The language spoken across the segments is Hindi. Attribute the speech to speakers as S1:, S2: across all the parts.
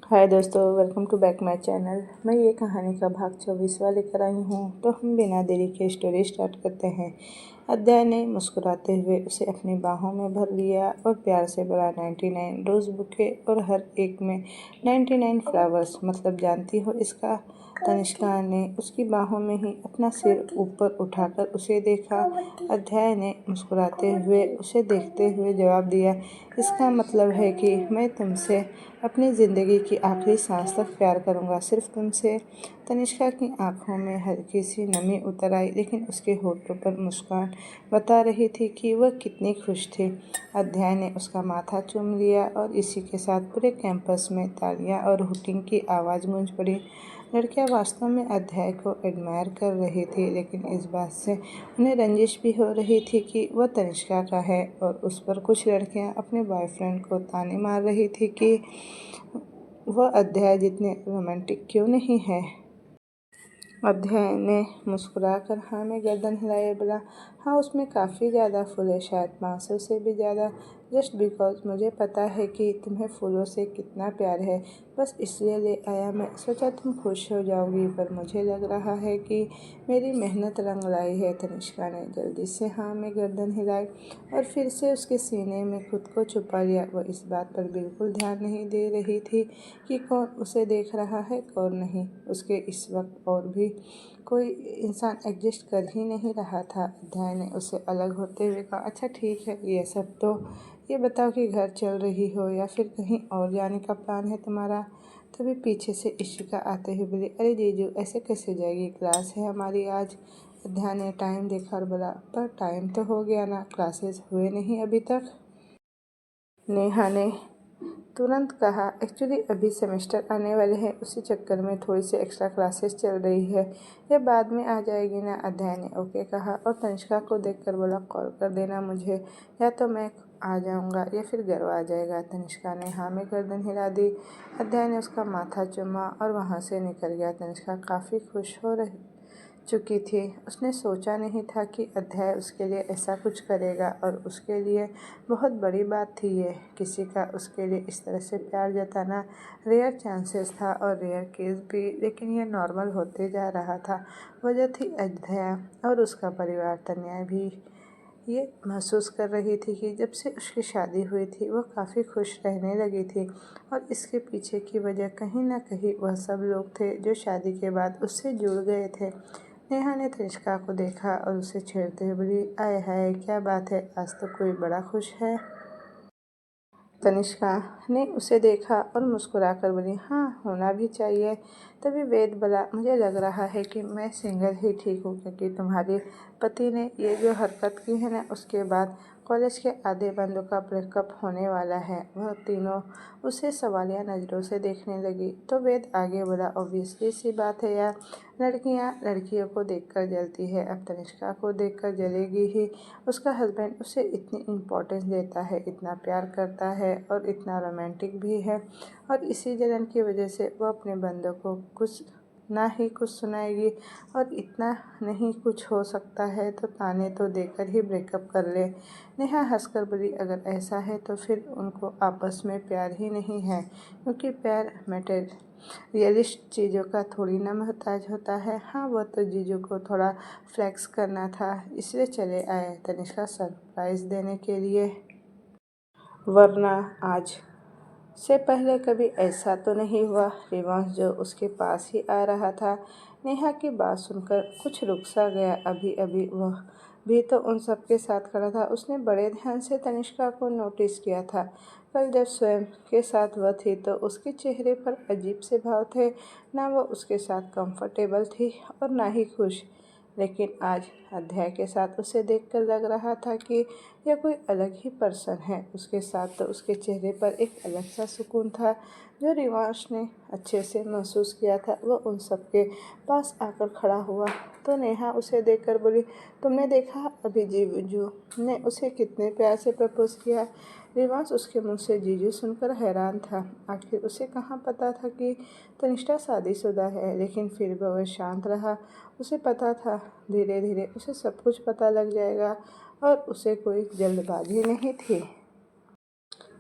S1: हाय दोस्तों, welcome to back my channel. मैं ये कहानी का भाग 24वां लेकर आई हूँ। तो हम बिना देरी के स्टोरी स्टार्ट करते हैं। अध्याय ने मुस्कुराते हुए उसे अपनी बाहों में भर लिया और प्यार से बोला, 99 रोज़ बुके और हर एक में 99 फ्लावर्स, मतलब जानती हो इसका। तनिष्का ने उसकी बाहों में ही अपना सिर ऊपर उठाकर उसे देखा। अध्याय ने मुस्कुराते हुए उसे देखते हुए जवाब दिया, इसका मतलब है कि मैं तुमसे अपनी ज़िंदगी की आखिरी सांस तक प्यार करूँगा, सिर्फ तुमसे। तनिष्का की आंखों में हल्की सी नमी उतर आई, लेकिन उसके होठों पर मुस्कान बता रही थी कि वह कितनी खुश थी। अध्याय ने उसका माथा चूम लिया और इसी के साथ पूरे कैंपस में तालियां और हुटिंग की आवाज़ गूंज पड़ी। लड़कियां वास्तव में अध्याय को एडमायर कर रही थी, लेकिन इस बात से उन्हें रंजिश भी हो रही थी कि वह तनिष्का का है। और उस पर कुछ लड़कियां अपने बॉयफ्रेंड को ताने मार रही थी कि वह अध्याय जितने रोमांटिक क्यों नहीं है। अध्याय ने मुस्कुराकर हाँ में गर्दन हिलाए बोला, हाँ उसमें काफ़ी ज़्यादा फूल है, शायद 500 से भी ज़्यादा। जस्ट बिकॉज मुझे पता है कि तुम्हें फूलों से कितना प्यार है, बस इसलिए ले आया। मैं सोचा तुम खुश हो जाओगी, पर मुझे लग रहा है कि मेरी मेहनत रंग लाई है। तनिष्का ने जल्दी से हाँ में गर्दन हिलाई और फिर से उसके सीने में खुद को छुपा लिया। वह इस बात पर बिल्कुल ध्यान नहीं दे रही थी कि कौन उसे देख रहा है कौन नहीं। उसके इस वक्त और भी कोई इंसान एग्जिस्ट कर ही नहीं रहा था। अध्याय ने उससे अलग होते हुए कहा, अच्छा ठीक है ये सब तो, ये बताओ कि घर चल रही हो या फिर कहीं और जाने का प्लान है तुम्हारा। तभी पीछे से इशिका आते हुए बोली, अरे जीजू ऐसे कैसे जाएगी, क्लास है हमारी आज। अध्याय ने टाइम देखा और बोला, पर टाइम तो हो गया ना, क्लासेस हुए नहीं अभी तक। नेहा ने तुरंत कहा, एक्चुअली अभी सेमेस्टर आने वाले हैं, उसी चक्कर में थोड़ी सी एक्स्ट्रा क्लासेस चल रही है, ये बाद में आ जाएगी ना। अध्याय ने ओके कहा और तनिष्का को देखकर बोला, कॉल कर देना मुझे, या तो मैं आ जाऊंगा या फिर गर्व आ जाएगा। तनिष्का ने हाँ में गर्दन हिला दी। अध्याय ने उसका माथा चूमा और वहाँ से निकल गया। तनिष्का काफ़ी खुश हो रही चुकी थी। उसने सोचा नहीं था कि अध्याय उसके लिए ऐसा कुछ करेगा, और उसके लिए बहुत बड़ी बात थी ये। किसी का उसके लिए इस तरह से प्यार जताना रेयर चांसेस था और रेयर केस भी, लेकिन ये नॉर्मल होते जा रहा था। वजह थी अध्याय और उसका परिवार। तन्या भी ये महसूस कर रही थी कि जब से उसकी शादी हुई थी वह काफ़ी खुश रहने लगी थी, और इसके पीछे की वजह कहीं ना कहीं वह सब लोग थे जो शादी के बाद उससे जुड़ गए थे। नेहा ने तनिष्का को देखा और उसे छेड़ते हुए बोली, आय हाय क्या बात है, आज तो कोई बड़ा खुश है। तनिष्का ने उसे देखा और मुस्कुराकर बोली, हाँ होना भी चाहिए। तभी वेद बोला, मुझे लग रहा है कि मैं सिंगल ही ठीक हूँ, क्योंकि तुम्हारे पति ने ये जो हरकत की है ना, उसके बाद कॉलेज के आधे बंदों का ब्रेकअप होने वाला है। वह तीनों उसे सवालिया नज़रों से देखने लगी। तो वेद आगे बोला, ऑब्वियसली सी बात है यार, लड़कियां लड़कियों को देखकर जलती है, अब तनिष्का को देखकर जलेगी ही। उसका हस्बैंड उसे इतनी इम्पोर्टेंस देता है, इतना प्यार करता है और इतना रोमांटिक भी है, और इसी जलन की वजह से वो अपने बंदों को कुछ ना ही कुछ सुनाएगी। और इतना नहीं कुछ हो सकता है तो ताने तो देकर ही ब्रेकअप कर ले। नेहा हंसकर बोली, अगर ऐसा है तो फिर उनको आपस में प्यार ही नहीं है, क्योंकि प्यार रियलिस्ट चीज़ों का थोड़ी ना मोहताज होता है। हाँ वो तो जीजू को थोड़ा फ्लेक्स करना था, इसलिए चले आए तनिष्का सरप्राइज़ देने के लिए, वरना आज से पहले कभी ऐसा तो नहीं हुआ। रिवांश जो उसके पास ही आ रहा था। नेहा की बात सुनकर कुछ रुक सा गया। अभी अभी वह भी तो उन सबके साथ खड़ा था। उसने बड़े ध्यान से तनिष्का को नोटिस किया था। कल जब स्वयं के साथ वह थी तो उसके चेहरे पर अजीब से भाव थे। ना वह उसके साथ कंफर्टेबल थी और ना ही खुश, लेकिन आज अध्याय के साथ उसे देखकर लग रहा था कि यह कोई अलग ही पर्सन है। उसके साथ तो उसके चेहरे पर एक अलग सा सुकून था जो रिवांश ने अच्छे से महसूस किया था। वह उन सबके पास आकर खड़ा हुआ तो नेहा उसे देखकर बोली, तुमने देखा अभी जीजू ने उसे कितने प्यार से प्रपोज किया। रिवांश उसके मुंह से जीजू सुनकर हैरान था। आखिर उसे कहाँ पता था कि तनिष्का शादीशुदा है, लेकिन फिर भी वह शांत रहा। उसे पता था धीरे धीरे उसे सब कुछ पता लग जाएगा, और उसे कोई जल्दबाजी नहीं थी।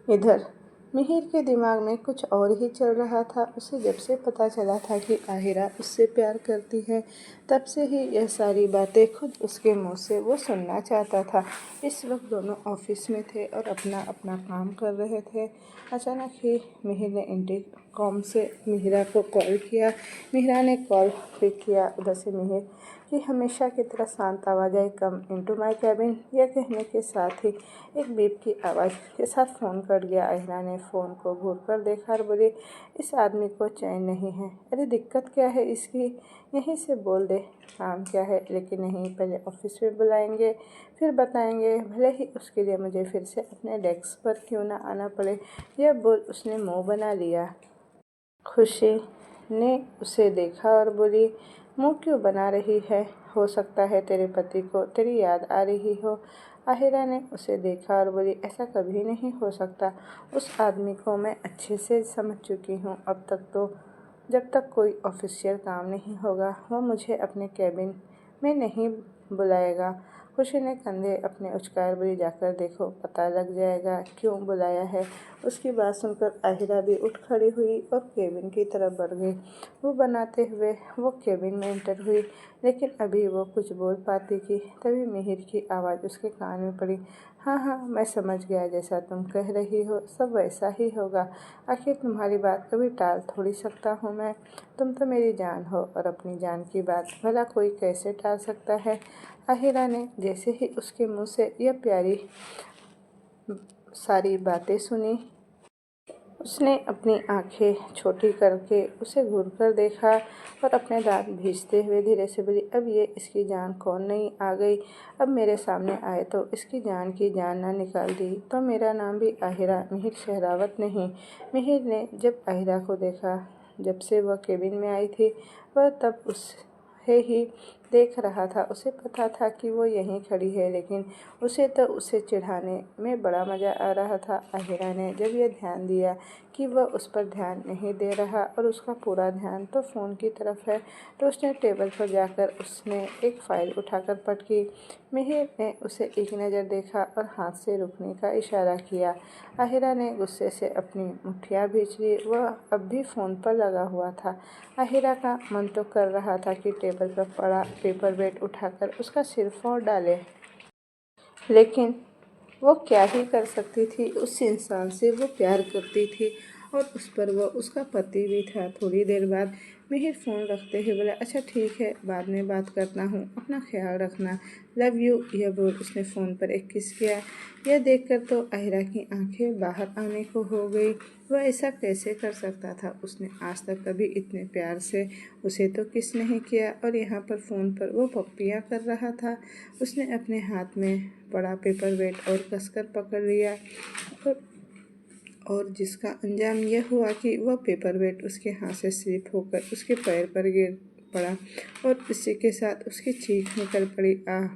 S1: इधर मिहिर के दिमाग में कुछ और ही चल रहा था। उसे जब से पता चला था कि आहिरा उससे प्यार करती है, तब से ही यह सारी बातें खुद उसके मुंह से वो सुनना चाहता था। इस वक्त दोनों ऑफिस में थे और अपना अपना काम कर रहे थे। अचानक ही मिहिर ने इंटरकॉम से मिहिरा को कॉल किया। मिहिरा ने कॉल पिक किया। उधर से मिहिर कि हमेशा की तरह शांत आवाज़ आई, कम इनटू माय कैबिन। यह कहने के साथ ही एक बीप की आवाज़ के साथ फ़ोन कट गया। आहिरा ने फ़ोन को घूरकर देखा और बोली, इस आदमी को चैन नहीं है। अरे दिक्कत क्या है इसकी, यहीं से बोल दे। काम क्या है? लेकिन नहीं, पहले ऑफिस में बुलाएंगे फिर बताएंगे, भले ही उसके लिए मुझे फिर से अपने डेस्क पर क्यों ना आना पड़े। यह बोल उसने मुँह बना लिया। खुशी ने उसे देखा और बोली, मुँह क्यों बना रही है? हो सकता है तेरे पति को तेरी याद आ रही हो। आहिरा ने उसे देखा और बोली, ऐसा कभी नहीं हो सकता। उस आदमी को मैं अच्छे से समझ चुकी हूँ। अब तक तो जब तक कोई ऑफिशियल काम नहीं होगा वो मुझे अपने कैबिन में नहीं बुलाएगा। खुशी ने कंधे अपने उचकाए बोली, जाकर देखो, पता लग जाएगा क्यों बुलाया है। उसकी बात सुनकर आहिरा भी उठ खड़ी हुई और केबिन की तरफ बढ़ गई। वो बनाते हुए वो केबिन में एंटर हुई, लेकिन अभी वो कुछ बोल पाती थी तभी मिहिर की आवाज़ उसके कान में पड़ी। हाँ हाँ, मैं समझ गया, जैसा तुम कह रही हो सब वैसा ही होगा। आखिर तुम्हारी बात कभी टाल थोड़ी सकता हूँ मैं। तुम तो मेरी जान हो और अपनी जान की बात भला कोई कैसे टाल सकता है। आहिरा ने जैसे ही उसके मुँह से यह प्यारी सारी बातें सुनी, उसने अपनी आंखें छोटी करके उसे घूरकर देखा और अपने दांत भींचते हुए धीरे से बोली, अब ये इसकी जान कौन नहीं आ गई। अब मेरे सामने आए तो इसकी जान की जान ना निकाल दी तो मेरा नाम भी आहिरा मिहिर शहरावत नहीं। मिहिर ने जब आहिरा को देखा, जब से वह केबिन में आई थी, वह तब उसे ही देख रहा था। उसे पता था कि वो यहीं खड़ी है, लेकिन उसे चिढ़ाने में बड़ा मज़ा आ रहा था। आहिरा ने जब यह ध्यान दिया कि वह उस पर ध्यान नहीं दे रहा और उसका पूरा ध्यान तो फ़ोन की तरफ है, तो उसने टेबल पर जाकर उसने एक फ़ाइल उठाकर पटकी। मिहिर ने उसे एक नज़र देखा और हाथ से रुकने का इशारा किया। आहिरा ने गुस्से से अपनी मुठ्ठियाँ भींच ली। वह अब भी फ़ोन पर लगा हुआ था। आहिरा का मन तो कर रहा था कि टेबल पर पड़ा पेपर वेट उठाकर उसका सिर फोड़ डाले, लेकिन वो क्या ही कर सकती थी। उस इंसान से वो प्यार करती थी और उस पर वो उसका पति भी था। थोड़ी देर बाद मिहिर फ़ोन रखते हुए बोला, अच्छा ठीक है, बाद में बात करता हूँ, अपना ख्याल रखना, लव यू। यह बोल उसने फ़ोन पर एक किस किया। यह देखकर तो आहिरा की आंखें बाहर आने को हो गई। वह ऐसा कैसे कर सकता था? उसने आज तक कभी इतने प्यार से उसे तो किस नहीं किया, और यहाँ पर फ़ोन पर वो पप्पियाँ कर रहा था। उसने अपने हाथ में पड़ा पेपर वेट और कसकर पकड़ लिया और जिसका अंजाम यह हुआ कि वह पेपर वेट उसके हाथ से स्लिप होकर उसके पैर पर गिर पड़ा और इसी के साथ उसकी चीख निकल पड़ी। आह!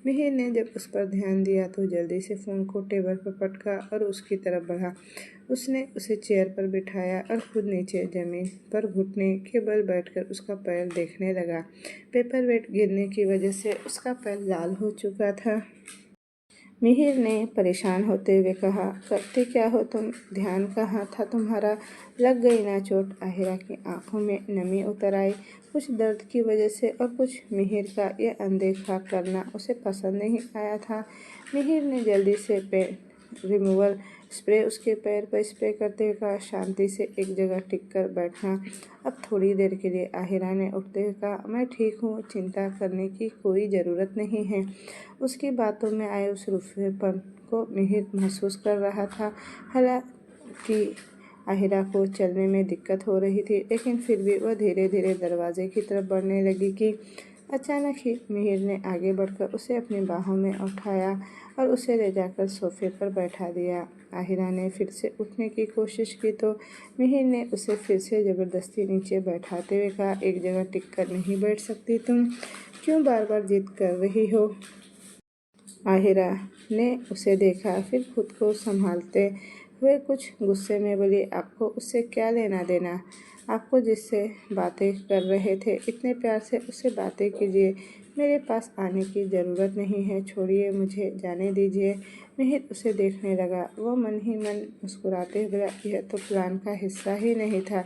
S1: मिहिर ने जब उस पर ध्यान दिया तो जल्दी से फ़ोन को टेबल पर पटका और उसकी तरफ बढ़ा। उसने उसे चेयर पर बिठाया और खुद नीचे ज़मीन पर घुटने के बल बैठकर उसका पैर देखने लगा। पेपर वेट गिरने की वजह से उसका पैर लाल हो चुका था। मिहिर ने परेशान होते हुए कहा, करती क्या हो तुम? ध्यान कहाँ था तुम्हारा? लग गई ना चोट? आहिरा की आंखों में नमी उतर आई, कुछ दर्द की वजह से और कुछ मिहिर का यह अनदेखा करना उसे पसंद नहीं आया था। मिहिर ने जल्दी से पेन रिमूवल स्प्रे उसके पैर पर स्प्रे करते हुए कहा, शांति से एक जगह टिक कर बैठना। अब थोड़ी देर के लिए आहिरा ने उठते हुए कहा, मैं ठीक हूँ, चिंता करने की कोई ज़रूरत नहीं है। उसकी बातों में आए उस रूखेपन को मिहिर महसूस कर रहा था। हालांकि आहिरा को चलने में दिक्कत हो रही थी, लेकिन फिर भी वह धीरे धीरे दरवाजे की तरफ बढ़ने लगी कि अचानक ही मिहिर ने आगे बढ़कर उसे अपनी बाहों में उठाया और उसे ले जाकर सोफे पर बैठा दिया। आहिरा ने फिर से उठने की कोशिश की तो मिहिर ने उसे फिर से ज़बरदस्ती नीचे बैठाते हुए कहा, एक जगह टिक कर नहीं बैठ सकती तुम? क्यों बार बार जिद कर रही हो? आहिरा ने उसे देखा, फिर खुद को संभालते हुए कुछ गुस्से में बोली, आपको उससे क्या लेना देना? आपको जिससे बातें कर रहे थे इतने प्यार से उससे बातें कीजिए, मेरे पास आने की ज़रूरत नहीं है। छोड़िए मुझे, जाने दीजिए। मिहिर उसे देखने लगा। वो मन ही मन मुस्कुराते हुए बोला, यह तो प्लान का हिस्सा ही नहीं था,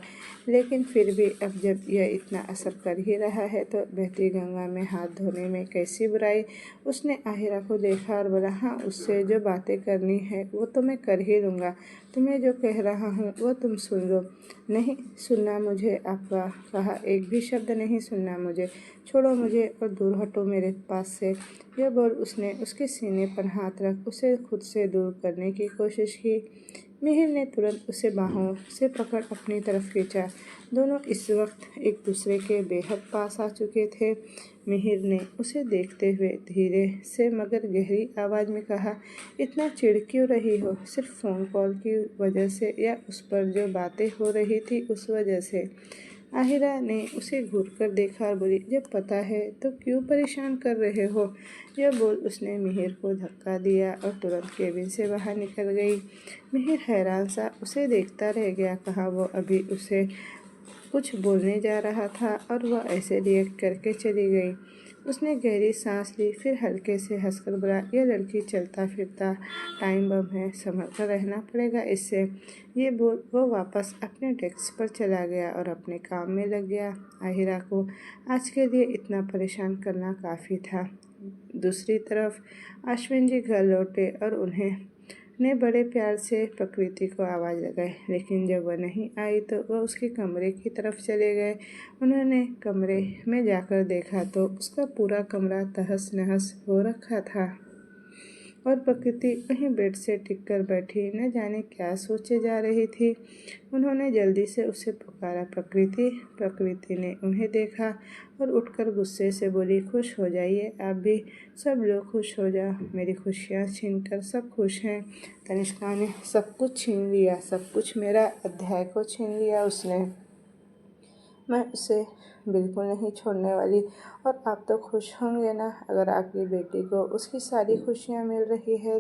S1: लेकिन फिर भी अब जब यह इतना असर कर ही रहा है तो बहती गंगा में हाथ धोने में कैसी बुराई। उसने आहिरा को देखा और बोला, हाँ, उससे जो बातें करनी है वो तो मैं कर ही लूँगा। तुम्हें जो कह रहा हूँ वो तुम सुन लो। नहीं सुनना मुझे आपका कहा एक भी शब्द नहीं सुनना मुझे। छोड़ो मुझे और दूर हटो मेरे पास से। यह बोल उसने उसके सीने पर हाथ रख उसे खुद से दूर करने की कोशिश की। मिहिर ने तुरंत उसे बाहों से पकड़ अपनी तरफ खींचा। दोनों इस वक्त एक दूसरे के बेहद पास आ चुके थे। मिहिर ने उसे देखते हुए धीरे से मगर गहरी आवाज़ में कहा, इतना चिढ़ क्यों रही हो? सिर्फ फ़ोन कॉल की वजह से या उस पर जो बातें हो रही थी उस वजह से? आहिरा ने उसे घूरकर देखा और बोली, जब पता है तो क्यों परेशान कर रहे हो? यह बोल उसने मिहिर को धक्का दिया और तुरंत केबिन से बाहर निकल गई। मिहिर हैरान सा उसे देखता रह गया। कहाँ वो अभी उसे कुछ बोलने जा रहा था और वह ऐसे रिएक्ट करके चली गई। उसने गहरी सांस ली, फिर हल्के से हंसकर बोला, यह लड़की चलता फिरता टाइम बम है, संभल कर रहना पड़ेगा इससे। ये बोल वो वापस अपने डेस्क पर चला गया और अपने काम में लग गया। आहिरा को आज के लिए इतना परेशान करना काफ़ी था। दूसरी तरफ अश्विन जी घर लौटे और उन्हें ने बड़े प्यार से प्रकृति को आवाज़ लगाई, लेकिन जब वह नहीं आई तो वह उसके कमरे की तरफ चले गए। उन्होंने कमरे में जाकर देखा तो उसका पूरा कमरा तहस नहस हो रखा था और प्रकृति वहीं बेड से टिक कर बैठी न जाने क्या सोचे जा रही थी। उन्होंने जल्दी से उसे पुकारा, प्रकृति। प्रकृति ने उन्हें देखा और उठकर गुस्से से बोली, खुश हो जाइए आप भी, सब लोग खुश हो जाओ। मेरी खुशियाँ छीनकर सब खुश हैं। तनिष्का ने सब कुछ छीन लिया, सब कुछ मेरा अध्याय को छीन लिया उसने। मैं उसे बिल्कुल नहीं छोड़ने वाली। और आप तो खुश होंगे ना अगर आपकी बेटी को उसकी सारी खुशियाँ मिल रही है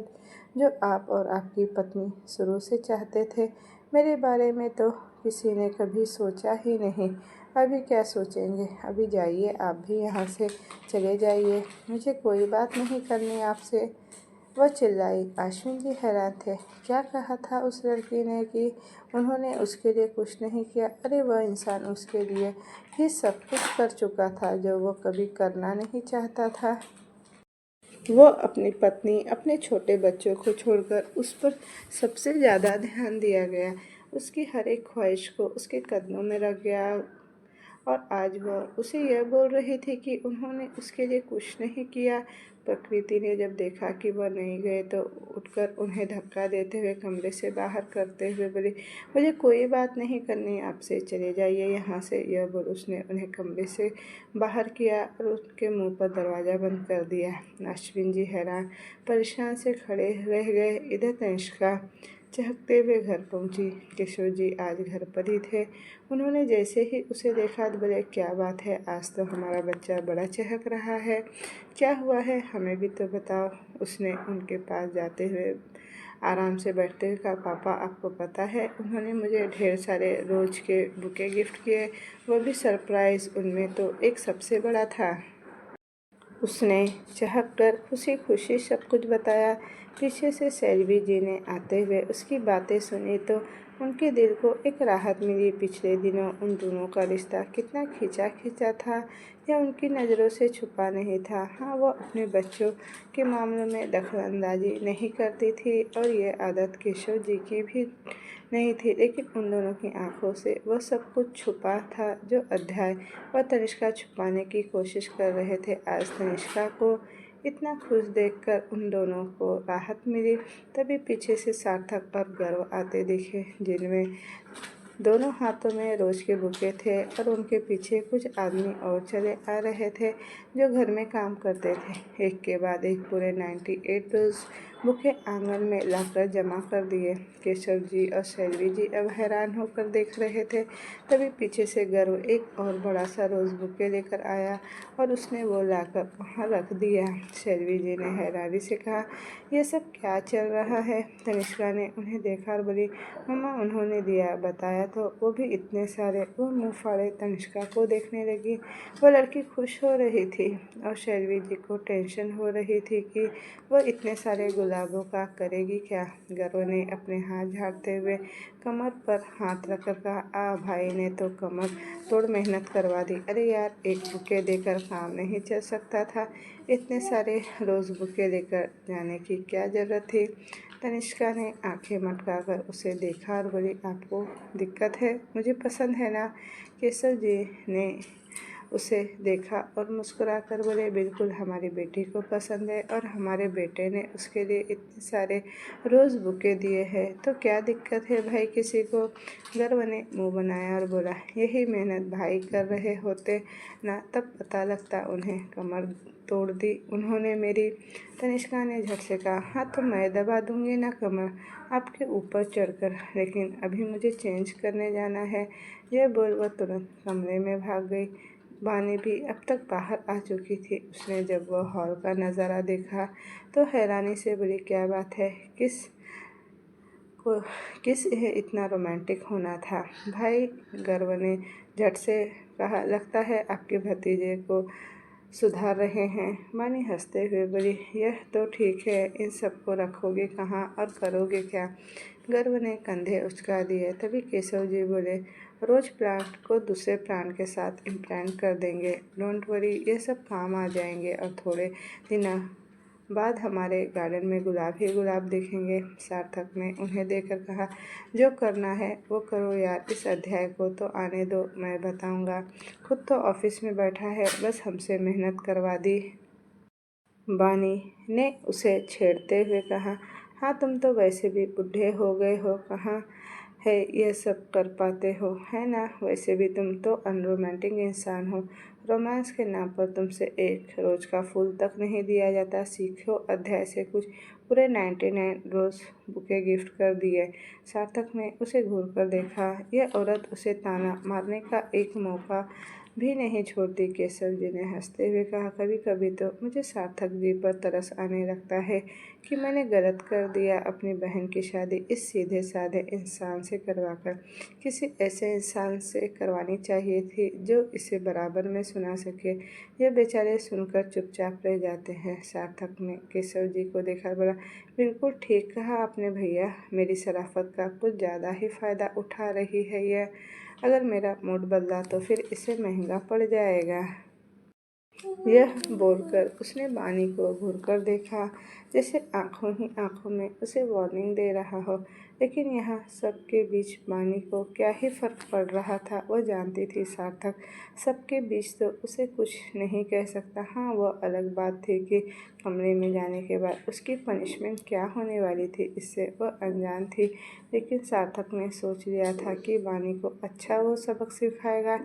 S1: जो आप और आपकी पत्नी शुरू से चाहते थे। मेरे बारे में तो किसी ने कभी सोचा ही नहीं। अभी क्या सोचेंगे? अभी जाइए, आप भी यहाँ से चले जाइए, मुझे कोई बात नहीं करनी आपसे। वह चिल्लाई। अश्विन जी हैरान थे। क्या कहा था उस लड़की ने कि उन्होंने उसके लिए कुछ नहीं किया? अरे वह इंसान उसके लिए ही सब कुछ कर चुका था जो वो कभी करना नहीं चाहता था। वो अपनी पत्नी, अपने छोटे बच्चों को छोड़कर उस पर सबसे ज़्यादा ध्यान दिया गया। उसकी हर एक ख्वाहिश को उसके कदमों में रख गया और आज वह उसे यह बोल रही थी कि उन्होंने उसके लिए कुछ नहीं किया। प्रकृति ने जब देखा कि वह नहीं गए तो उठकर उन्हें धक्का देते हुए कमरे से बाहर करते हुए बोली, मुझे कोई बात नहीं करनी आपसे, चले जाइए यहाँ से। यह बोल उसने उन्हें कमरे से बाहर किया और उसके मुंह पर दरवाज़ा बंद कर दिया। अश्विन जी हैरान परेशान से खड़े रह गए। इधर तनिष्का चहकते हुए घर पहुंची। किशोर जी आज घर पर ही थे। उन्होंने जैसे ही उसे देखा तो बोले, क्या बात है, आज तो हमारा बच्चा बड़ा चहक रहा है, क्या हुआ है, हमें भी तो बताओ। उसने उनके पास जाते हुए आराम से बैठते हुए कहा, पापा आपको पता है उन्होंने मुझे ढेर सारे रोज के बुके गिफ्ट किए, वो भी सरप्राइज़। उनमें तो एक सबसे बड़ा था। उसने चहक कर खुशी खुशी सब कुछ बताया। पीछे से सेल्वी जी ने आते हुए उसकी बातें सुनी तो उनके दिल को एक राहत मिली। पिछले दिनों उन दोनों का रिश्ता कितना खींचा खींचा था यह उनकी नज़रों से छुपा नहीं था। हाँ, वो अपने बच्चों के मामलों में दखलंदाजी नहीं करती थी और ये आदत केशव जी की भी नहीं थी, लेकिन उन दोनों की आंखों से वह सब कुछ छुपा था जो अध्याय वह तनिष्का छुपाने की कोशिश कर रहे थे। आज तनिष्का को इतना खुश देखकर उन दोनों को राहत मिली। तभी पीछे से सार्थक और गर्व आते दिखे, जिनमें दोनों हाथों में रोज के बुके थे और उनके पीछे कुछ आदमी और चले आ रहे थे जो घर में काम करते थे। एक के बाद एक पूरे 98 रोज बुके आंगन में लाकर जमा कर दिए। केशव जी और शैलवी जी अब हैरान होकर देख रहे थे। तभी पीछे से गर्व एक और बड़ा सा रोज बुके लेकर आया और उसने वो लाकर वहाँ रख दिया। शैलवी जी ने हैरानी से कहा, यह सब क्या चल रहा है? तनिष्का ने उन्हें देखा और बोली, मम्मा उन्होंने दिया, बताया तो, वो भी इतने सारे। वो मुँह फाड़े तनिष्का को देखने लगी। वो लड़की खुश हो रही थी और शैलवी जी को टेंशन हो रही थी कि वो इतने सारे गुलाब गुलाबों का करेगी क्या। गौरव ने अपने हाथ झाड़ते हुए कमर पर हाथ रखकर कहा, आ भाई ने तो कमर तोड़ मेहनत करवा दी। अरे यार, एक बुके देकर काम नहीं चल सकता था। इतने सारे रोज़ बुके लेकर जाने की क्या ज़रूरत थी। तनिष्का ने आंखें मटकाकर उसे देखा और बोली, आपको दिक्कत है, मुझे पसंद है ना। केशव जी ने उसे देखा और मुस्कुराकर बोले, बिल्कुल हमारी बेटी को पसंद है और हमारे बेटे ने उसके लिए इतने सारे रोज़ बुके दिए हैं, तो क्या दिक्कत है भाई किसी को। गर्व ने मुंह बनाया और बोला, यही मेहनत भाई कर रहे होते ना, तब पता लगता। उन्हें कमर तोड़ दी उन्होंने मेरी। तनिष्का ने झट से कहा, हाँ तो मैं दबा दूंगी ना कमर आपके ऊपर चढ़कर, लेकिन अभी मुझे चेंज करने जाना है। यह बोल वह तुरंत कमरे में भाग गई। वानी भी अब तक बाहर आ चुकी थी। उसने जब वह हॉल का नज़ारा देखा तो हैरानी से बोली, क्या बात है, किस यह इतना रोमांटिक होना था भाई। गर्व ने झट से कहा, लगता है आपके भतीजे को सुधार रहे हैं। वानी हंसते हुए बोली, यह तो ठीक है, इन सबको रखोगे कहाँ और करोगे क्या। गर्व ने कंधे उचका दिए। तभी केशव जी बोले, रोज प्लांट को दूसरे प्लांट के साथ इम्प्लांट कर देंगे, डोंट वरी, ये सब काम आ जाएंगे और थोड़े दिनों बाद हमारे गार्डन में गुलाब ही गुलाब दिखेंगे। सार्थक ने उन्हें देखकर कहा, जो करना है वो करो यार, इस अध्याय को तो आने दो, मैं बताऊंगा। खुद तो ऑफिस में बैठा है, बस हमसे मेहनत करवा दी। वानी ने उसे छेड़ते हुए कहा, हाँ तुम तो वैसे भी बूढ़े हो गए हो, कहाँ है ये सब कर पाते हो, है ना। वैसे भी तुम तो अनरोमांटिक इंसान हो। रोमांस के नाम पर तुमसे एक रोज का फूल तक नहीं दिया जाता। सीखो अध्याय से कुछ। पूरे 99 रोज बुके गिफ्ट कर दिए। सार्थक ने उसे घूर कर देखा। यह औरत उसे ताना मारने का एक मौका भी नहीं छोड़ती। केशव जी ने हंसते हुए कहा, कभी कभी तो मुझे सार्थक जी पर तरस आने लगता है कि मैंने गलत कर दिया। अपनी बहन की शादी इस सीधे साधे इंसान से करवाकर किसी ऐसे इंसान से करवानी चाहिए थी जो इसे बराबर में सुना सके। ये बेचारे सुनकर चुपचाप रह जाते हैं। सार्थक ने केशव जी को देखा, बोला, बिल्कुल ठीक कहा आपने भैया, मेरी शराफत का कुछ ज़्यादा ही फ़ायदा उठा रही है यह। अगर मेरा मूड बदला तो फिर इसे महंगा पड़ जाएगा। यह बोलकर उसने वानी को घूरकर देखा, जैसे आंखों ही आंखों में उसे वार्निंग दे रहा हो। लेकिन यहाँ सबके बीच वानी को क्या ही फर्क पड़ रहा था। वह जानती थी सार्थक सबके बीच तो उसे कुछ नहीं कह सकता। हाँ, वह अलग बात थी कि कमरे में जाने के बाद उसकी पनिशमेंट क्या होने वाली थी, इससे वह अनजान थी। लेकिन सार्थक ने सोच लिया था कि वानी को अच्छा वो सबक सिखाएगा।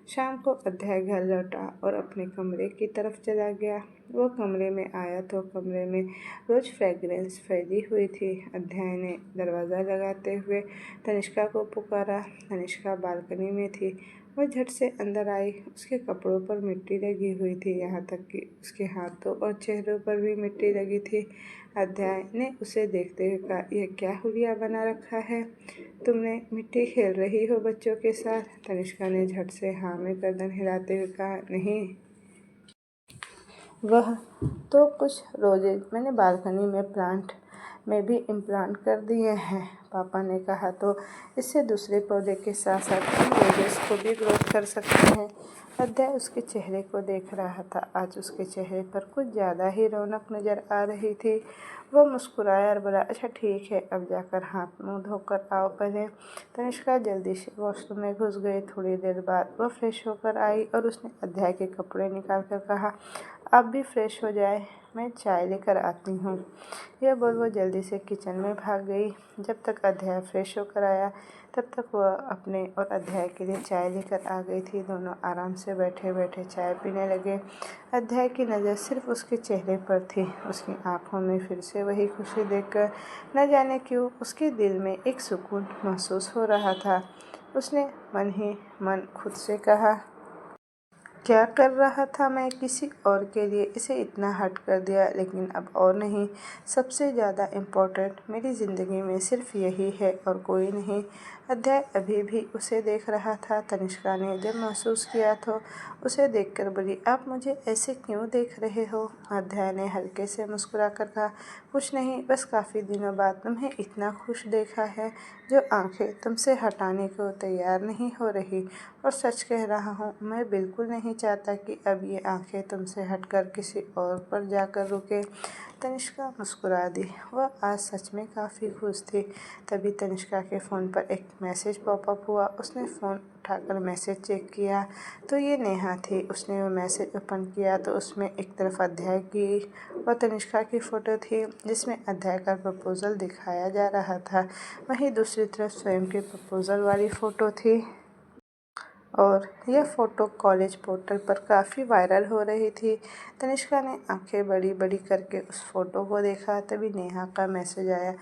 S1: शाम को अध्याय घर लौटा और अपने कमरे की तरफ चला गया। वो कमरे में आया तो कमरे में रोज फ्रेगरेंस फैली हुई थी। अध्याय ने दरवाज़ा लगाते हुए तनिष्का को पुकारा। तनिष्का बालकनी में थी। वह झट से अंदर आई। उसके कपड़ों पर मिट्टी लगी हुई थी, यहाँ तक कि उसके हाथों और चेहरों पर भी मिट्टी लगी थी। अध्याय ने उसे देखते हुए कहा, यह क्या हुलिया बना रखा है, तुमने मिट्टी खेल रही हो बच्चों के साथ। तनिष्का ने झट से हाँ में गर्दन हिलाते हुए कहा, नहीं, वह तो कुछ रोजेज मैंने बालकनी में प्लांट में भी इम्प्लांट कर दिए हैं। पापा ने कहा तो इससे दूसरे पौधे के साथ साथ हम रोजेस को भी ग्रोथ कर सकते हैं। अध्याय उसके चेहरे को देख रहा था। आज उसके चेहरे पर कुछ ज़्यादा ही रौनक नज़र आ रही थी। वह मुस्कुराया और बोला, अच्छा ठीक है, अब जाकर हाथ मुंह धोकर आओ पहले। तनिष्का जल्दी से वॉशरूम में घुस गई। थोड़ी देर बाद वह फ्रेश होकर आई और उसने अध्याय के कपड़े निकाल कर कहा, आप भी फ्रेश हो जाए, मैं चाय लेकर आती हूँ। यह बोल वो जल्दी से किचन में भाग गई। जब तक अध्याय फ्रेश होकर आया तब तक वह अपने और अध्याय के लिए चाय लेकर आ गई थी। दोनों आराम से बैठे बैठे चाय पीने लगे। अध्याय की नज़र सिर्फ उसके चेहरे पर थी। उसकी आंखों में फिर से वही खुशी देखकर न जाने क्यों उसके दिल में एक सुकून महसूस हो रहा था। उसने मन ही मन खुद से कहा क्या कर रहा था मैं किसी और के लिए इसे इतना हर्ट कर दिया, लेकिन अब और नहीं। सबसे ज़्यादा इम्पोर्टेंट मेरी ज़िंदगी में सिर्फ यही है और कोई नहीं। अध्याय अभी भी उसे देख रहा था। तनिष्का ने जब महसूस किया तो उसे देखकर बोली, आप मुझे ऐसे क्यों देख रहे हो? अध्याय ने हल्के से मुस्कुरा कर कहा, कुछ नहीं, बस काफ़ी दिनों बाद तुम्हें इतना खुश देखा है, जो आंखें तुमसे हटाने को तैयार नहीं हो रही। और सच कह रहा हूँ, मैं बिल्कुल नहीं चाहता कि अब ये आंखें तुमसे हटकर किसी और पर जाकर रुके। तनिष्का मुस्कुरा दी। वह आज सच में काफ़ी खुश थी। तभी तनिष्का के फ़ोन पर एक मैसेज पॉपअप हुआ। उसने फ़ोन उठाकर मैसेज चेक किया तो ये नेहा थी। उसने वो मैसेज ओपन किया तो उसमें एक तरफ अध्याय की और तनिष्का की फ़ोटो थी, जिसमें अध्याय का प्रपोज़ल दिखाया जा रहा था। वहीं दूसरी तरफ स्वयं की प्रपोज़ल वाली फ़ोटो थी और यह फ़ोटो कॉलेज पोर्टल पर काफ़ी वायरल हो रही थी। तनिष्का ने आंखें बड़ी बड़ी करके उस फ़ोटो को देखा। तभी नेहा का मैसेज आया,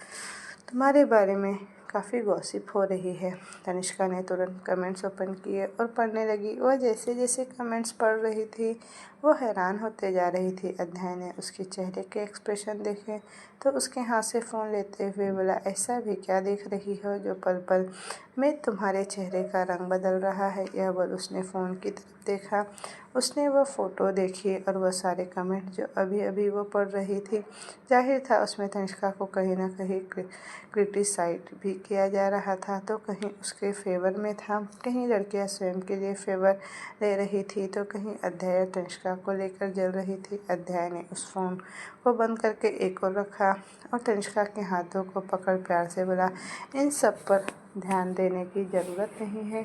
S1: तुम्हारे बारे में काफ़ी गॉसिप हो रही है। तनिष्का ने तुरंत कमेंट्स ओपन किए और पढ़ने लगी। वह जैसे जैसे कमेंट्स पढ़ रही थी, वो हैरान होते जा रही थी। अध्याय ने उसके चेहरे के एक्सप्रेशन देखे तो उसके हाथ से फ़ोन लेते हुए बोला, ऐसा भी क्या देख रही हो जो पल पल में तुम्हारे चेहरे का रंग बदल रहा है? यह बोल उसने फ़ोन की तरफ देखा। उसने वह फ़ोटो देखी और वह सारे कमेंट जो अभी अभी वो पढ़ रही थी। जाहिर था उसमें तनिष्का को कहीं ना कहीं क्रिटिसाइड भी किया जा रहा था, तो कहीं उसके फेवर में था, कहीं लड़कियां स्वयं के लिए फेवर ले रही थी, तो कहीं अध्याय तनिष्का को लेकर जल रही थी। अध्याय ने उस फ़ोन को बंद करके एक और रखा और तनिष्का के हाथों को पकड़ प्यार से बोला, इन सब पर ध्यान देने की ज़रूरत नहीं है।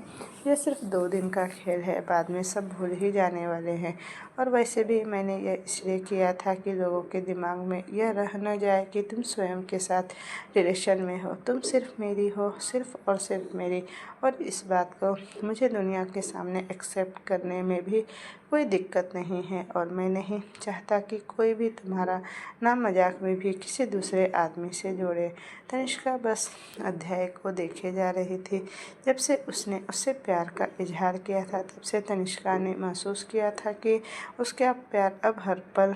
S1: यह सिर्फ 2 दिन का खेल है, बाद में सब भूल ही जाने वाले हैं। और वैसे भी मैंने यह इसलिए किया था कि लोगों के दिमाग में यह रह न जाए कि तुम स्वयं के साथ रिलेशन में हो। तुम सिर्फ मेरी हो, सिर्फ और सिर्फ मेरी। और इस बात को मुझे दुनिया के सामने एक्सेप्ट करने में भी कोई दिक्कत नहीं है और मैं नहीं चाहता कि कोई भी तुम्हारा नाम मजाक में भी किसी दूसरे आदमी से जोड़े। तनिष्का बस अध्याय को देखे जा रही थी। जब से उसने उससे प्यार का इजहार किया था, तब से तनिष्का ने महसूस किया था कि उसका प्यार अब हर पल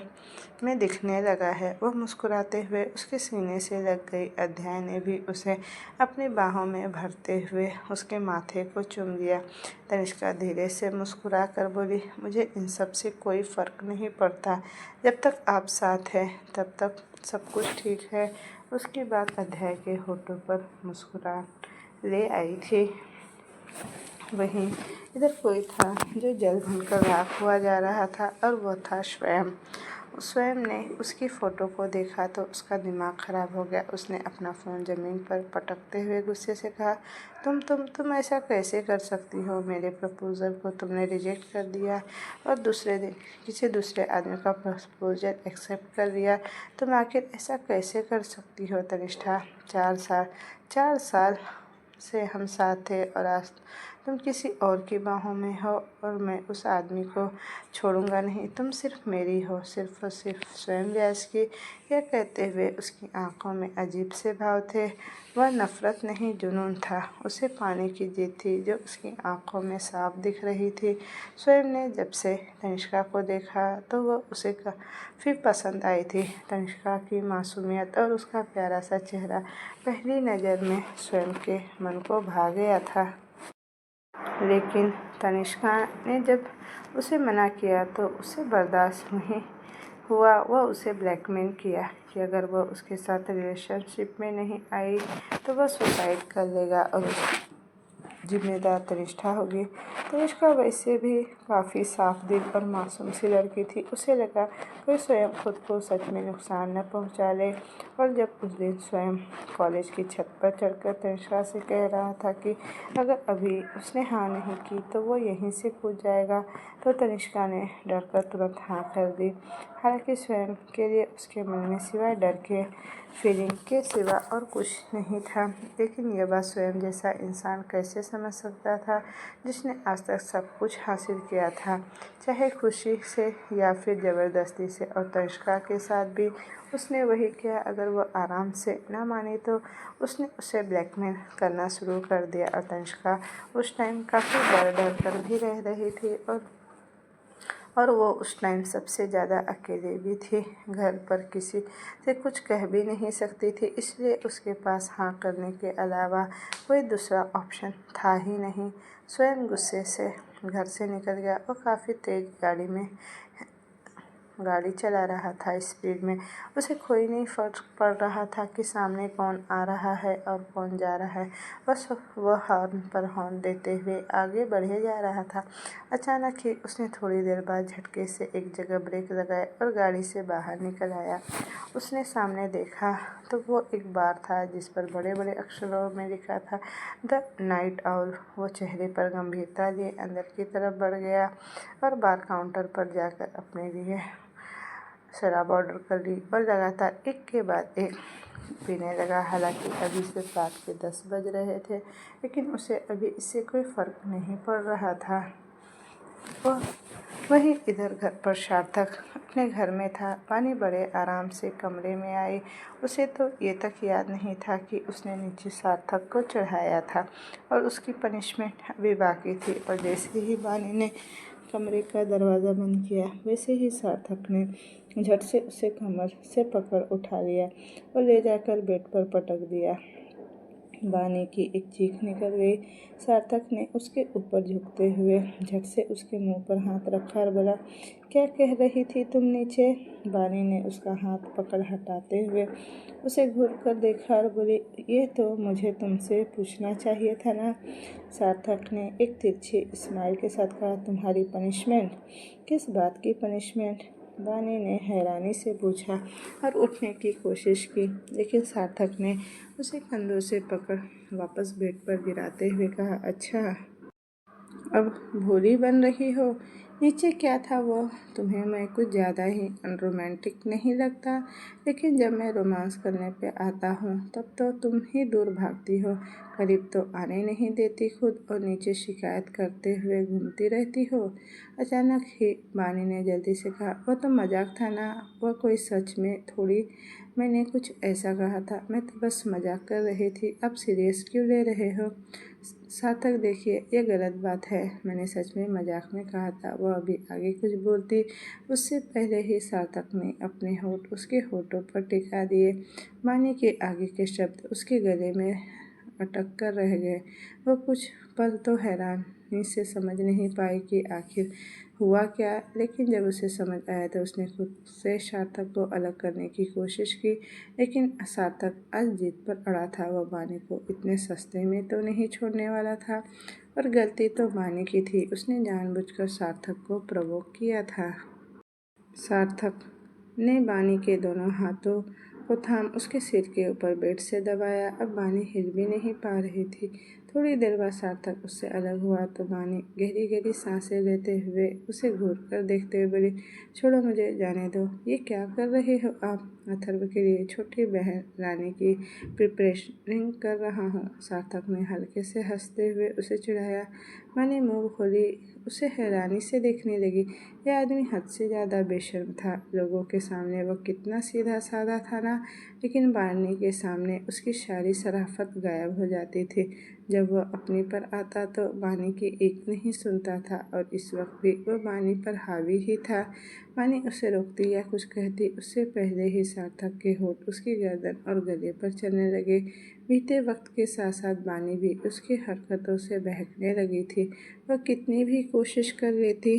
S1: में दिखने लगा है। वह मुस्कुराते हुए उसके सीने से लग गई। अध्याय ने भी उसे अपनी बाहों में भरते हुए उसके माथे को चूम लिया। तनिष्का धीरे से मुस्कुरा कर बोली, मुझे इन सब से कोई फ़र्क नहीं पड़ता। जब तक आप साथ हैं तब तक सब कुछ ठीक है। उसकी बात अध्याय के होठों पर मुस्कुराहट ले आई थी। वहीं इधर कोई था जो जल भुनकर राख हुआ जा रहा था और वह था स्वयं। स्वयं ने उसकी फ़ोटो को देखा तो उसका दिमाग ख़राब हो गया। उसने अपना फ़ोन ज़मीन पर पटकते हुए गुस्से से कहा, तुम ऐसा कैसे कर सकती हो? मेरे प्रपोज़ल को तुमने रिजेक्ट कर दिया और दूसरे दिन किसी दूसरे आदमी का प्रपोज़ल एक्सेप्ट कर लिया। तुम आखिर ऐसा कैसे कर सकती हो तनिष्ठा? 4 साल से हम साथ थे और आज तुम किसी और की बाहों में हो और मैं उस आदमी को छोड़ूंगा नहीं। तुम सिर्फ मेरी हो, सिर्फ और सिर्फ स्वयं व्यास की। यह कहते हुए उसकी आंखों में अजीब से भाव थे। वह नफ़रत नहीं, जुनून था। उसे पाने की जिद थी जो उसकी आंखों में साफ दिख रही थी। स्वयं ने जब से तनिष्का को देखा तो वह उसे काफ़ी पसंद आई थी। तनिष्का की मासूमियत और उसका प्यारा सा चेहरा पहली नज़र में स्वयं के मन को भा गया था। लेकिन तनिष्का ने जब उसे मना किया तो उसे बर्दाश्त नहीं हुआ। वह उसे ब्लैकमेल किया कि अगर वह उसके साथ रिलेशनशिप में नहीं आई तो वह सुसाइड कर लेगा और जिम्मेदार तनिष्ठा होगी। तनिष्का वैसे भी काफ़ी साफ दिल और मासूम सी लड़की थी। उसे लगा कोई स्वयं खुद को सच में नुकसान न पहुंचा ले। और जब उस दिन स्वयं कॉलेज की छत पर चढ़कर तनिष्का से कह रहा था कि अगर अभी उसने हाँ नहीं की तो वो यहीं से कूद जाएगा, तो तनिष्का ने डर कर तुरंत हाँ कर दी। हालांकि स्वयं के लिए उसके मन में सिवाय डर के फीलिंग के सिवा और कुछ नहीं था। लेकिन यह बात स्वयं जैसा इंसान कैसे समझ सकता था, जिसने आज तक सब कुछ हासिल किया था, चाहे खुशी से या फिर ज़बरदस्ती से। और तनिष्का के साथ भी उसने वही किया। अगर वह आराम से ना मानी तो उसने उसे ब्लैकमेल करना शुरू कर दिया। और तनिष्का उस टाइम काफ़ी डर कर भी रह रही थी और और वो उस टाइम सबसे ज़्यादा अकेले भी थी। घर पर किसी से कुछ कह भी नहीं सकती थी, इसलिए उसके पास हाँ करने के अलावा कोई दूसरा ऑप्शन था ही नहीं। स्वयं गुस्से से घर से निकल गया और काफ़ी तेज़ गाड़ी चला रहा था स्पीड में। उसे कोई नहीं फर्क पड़ रहा था कि सामने कौन आ रहा है और कौन जा रहा है। बस वह हॉर्न पर हॉर्न देते हुए आगे बढ़े जा रहा था। अचानक ही उसने थोड़ी देर बाद झटके से एक जगह ब्रेक लगाए और गाड़ी से बाहर निकल आया। उसने सामने देखा तो वो एक बार था जिस पर बड़े बड़े अक्षरों में लिखा था द नाइट आउल। वो चेहरे पर गंभीरता लिए अंदर की तरफ बढ़ गया और बार काउंटर पर जाकर अपने लिए शराब ऑर्डर कर ली और लगातार एक के बाद एक पीने लगा। हालांकि अभी से रात के 10 बज रहे थे, लेकिन उसे अभी इससे कोई फ़र्क नहीं पड़ रहा था। वहीं इधर घर पर सार्थक अपने घर में था। पानी बड़े आराम से कमरे में आई। उसे तो ये तक याद नहीं था कि उसने नीचे सार्थक को चढ़ाया था और उसकी पनिशमेंट अभी बाकी थी। और जैसे ही बानी ने कमरे का दरवाज़ा बंद किया, वैसे ही सार्थक ने झट से उसे कमर से पकड़ उठा लिया और ले जाकर बेड पर पटक दिया। बानी की एक चीख निकल गई। सार्थक ने उसके ऊपर झुकते हुए झट से उसके मुंह पर हाथ रखा और बोला, क्या कह रही थी तुम नीचे? बानी ने उसका हाथ पकड़ हटाते हुए उसे घूर कर देखा और बोली, ये तो मुझे तुमसे पूछना चाहिए था ना। सार्थक ने एक तिरछी स्माइल के साथ कहा, तुम्हारी पनिशमेंट? किस बात की पनिशमेंट? बानी ने हैरानी से पूछा और उठने की कोशिश की, लेकिन सार्थक ने उसे कंधों से पकड़ वापस बेड पर गिराते हुए कहा, अच्छा अब भोली बन रही हो। नीचे क्या था वो? तुम्हें मैं कुछ ज़्यादा ही अनरोमांटिक नहीं लगता? लेकिन जब मैं रोमांस करने पे आता हूँ तब तो तुम ही दूर भागती हो, करीब तो आने नहीं देती खुद, और नीचे शिकायत करते हुए घूमती रहती हो। अचानक ही बानी ने जल्दी से कहा, वो तो मजाक था ना, वह कोई सच में थोड़ी मैंने कुछ ऐसा कहा था, मैं तो बस मजाक कर रही थी, आप सीरियस क्यों ले रहे हो? सार्थक, देखिए ये गलत बात है, मैंने सच में मजाक में कहा था। वह अभी आगे कुछ बोलती उससे पहले ही सार्थक ने अपने होंठ उसके होठों पर टिका दिए। बानी के आगे के शब्द उसके गले में अटक कर रह गए। वह कुछ पल तो हैरानी से समझ नहीं पाई कि आखिर हुआ क्या, लेकिन जब उसे समझ आया तो उसने खुद से सार्थक को अलग करने की कोशिश की। लेकिन सार्थक आज जीत पर अड़ा था। वह बानी को इतने सस्ते में तो नहीं छोड़ने वाला था, और गलती तो बानी की थी। उसने जानबूझकर सार्थक को प्रवोक किया था। सार्थक ने बानी के दोनों हाथों को थाम उसके सिर के ऊपर बेड से दबाया। अब बानी हिल भी नहीं पा रही थी। थोड़ी देर बाद सार्थक उससे अलग हुआ तो बानी गहरी गहरी सांसें लेते हुए उसे घूर कर देखते हुए बोली, छोड़ो, मुझे जाने दो। ये क्या कर रहे हो आप? अथर्व के लिए छोटी बहन लाने की प्रिपरेशन कर रहा हूँ। सार्थक ने हल्के से हंसते हुए उसे चिढ़ाया। बानी मुँह खोली उसे हैरानी से देखने लगी। यह आदमी हद से ज़्यादा बेशर्म था। लोगों के सामने वह कितना सीधा साधा था ना, लेकिन बानी के सामने उसकी सारी शराफत गायब हो जाती थी। जब वह अपनी पर आता तो बानी की एक नहीं सुनता था, और इस वक्त भी वह बानी पर हावी ही था। बानी उसे रोकती या कुछ कहती उससे पहले ही सार्थक के होठ उसकी गर्दन और गले पर चलने लगे। बीते वक्त के साथ साथ बानी भी उसकी हरकतों से बहकने लगी थी। वह कितनी भी कोशिश कर लेती,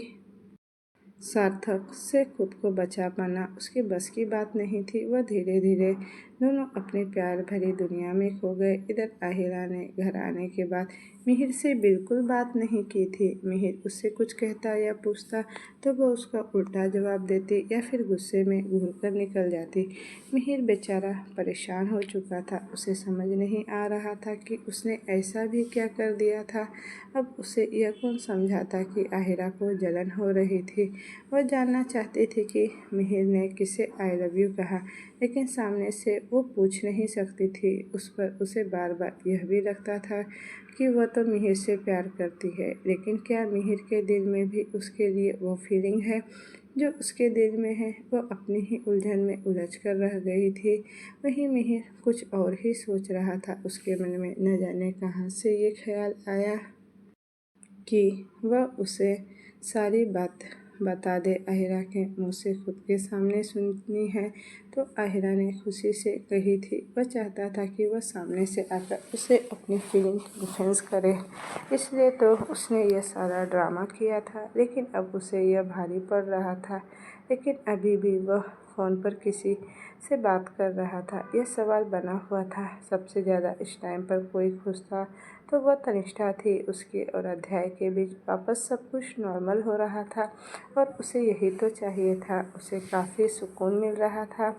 S1: सार्थक से खुद को बचा पाना उसके बस की बात नहीं थी। वह धीरे धीरे दोनों अपने प्यार भरी दुनिया में खो गए। इधर आहिरा ने घर आने के बाद मिहिर से बिल्कुल बात नहीं की थी। मिहिर उससे कुछ कहता या पूछता तो वह उसका उल्टा जवाब देती या फिर गुस्से में घूर कर निकल जाती। मिहिर बेचारा परेशान हो चुका था। उसे समझ नहीं आ रहा था कि उसने ऐसा भी क्या कर दिया था। अब उसे यह कौन समझाता कि आहिरा को जलन हो रही थी। वह जानना चाहती थी कि मिहिर ने किसे आई लव यू कहा, लेकिन सामने से वो पूछ नहीं सकती थी। उस पर उसे बार बार यह भी लगता था कि वह तो मिहिर से प्यार करती है, लेकिन क्या मिहिर के दिल में भी उसके लिए वो फीलिंग है जो उसके दिल में है? वह अपनी ही उलझन में उलझ कर रह गई थी। वहीं मिहिर कुछ और ही सोच रहा था। उसके मन में न जाने कहाँ से ये ख्याल आया कि वह उसे सारी बात बता दे, अहिरा के मुँह से खुद के सामने सुननी है। तो अहिरा ने खुशी से कही थी। वह चाहता था कि वह सामने से आकर उसे अपनी फीलिंग डिफेंस करे, इसलिए तो उसने यह सारा ड्रामा किया था। लेकिन अब उसे यह भारी पड़ रहा था। लेकिन अभी भी वह फ़ोन पर किसी से बात कर रहा था। यह सवाल बना हुआ था। सबसे ज़्यादा इस टाइम पर कोई खुश था तो वह तनिष्ठा थी। उसके और अध्याय के बीच वापस सब कुछ नॉर्मल हो रहा था और उसे यही तो चाहिए था। उसे काफ़ी सुकून मिल रहा था।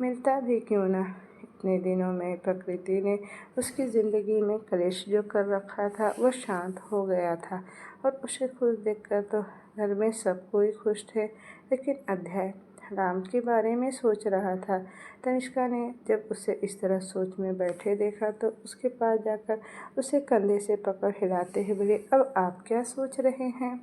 S1: मिलता भी क्यों ना। इतने दिनों में प्रकृति ने उसकी ज़िंदगी में कलेश जो कर रखा था वह शांत हो गया था और उसे खुश देखकर तो घर में सब कोई खुश थे। लेकिन अध्याय राम के बारे में सोच रहा था। तनिष्का ने जब उसे इस तरह सोच में बैठे देखा तो उसके पास जाकर उसे कंधे से पकड़ हिलाते हुए बोली, अब आप क्या सोच रहे हैं?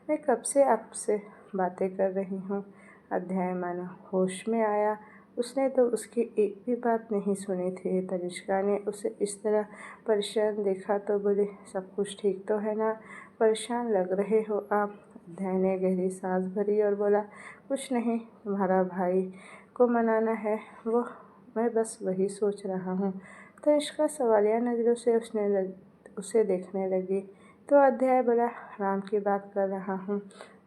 S1: मैं कब से आपसे बातें कर रही हूँ। अध्याय मानो होश में आया। उसने तो उसकी एक भी बात नहीं सुनी थी। तनिष्का ने उसे इस तरह परेशान देखा तो बोली, सब कुछ ठीक तो है ना? परेशान लग रहे हो आप। अध्याय ने गहरी सांस भरी और बोला, कुछ नहीं, तुम्हारा भाई को मनाना है, वो मैं बस वही सोच रहा हूँ। तनिष्का सवालिया नज़रों से उसे देखने लगी। तो अध्याय बोला, राम की बात कर रहा हूँ।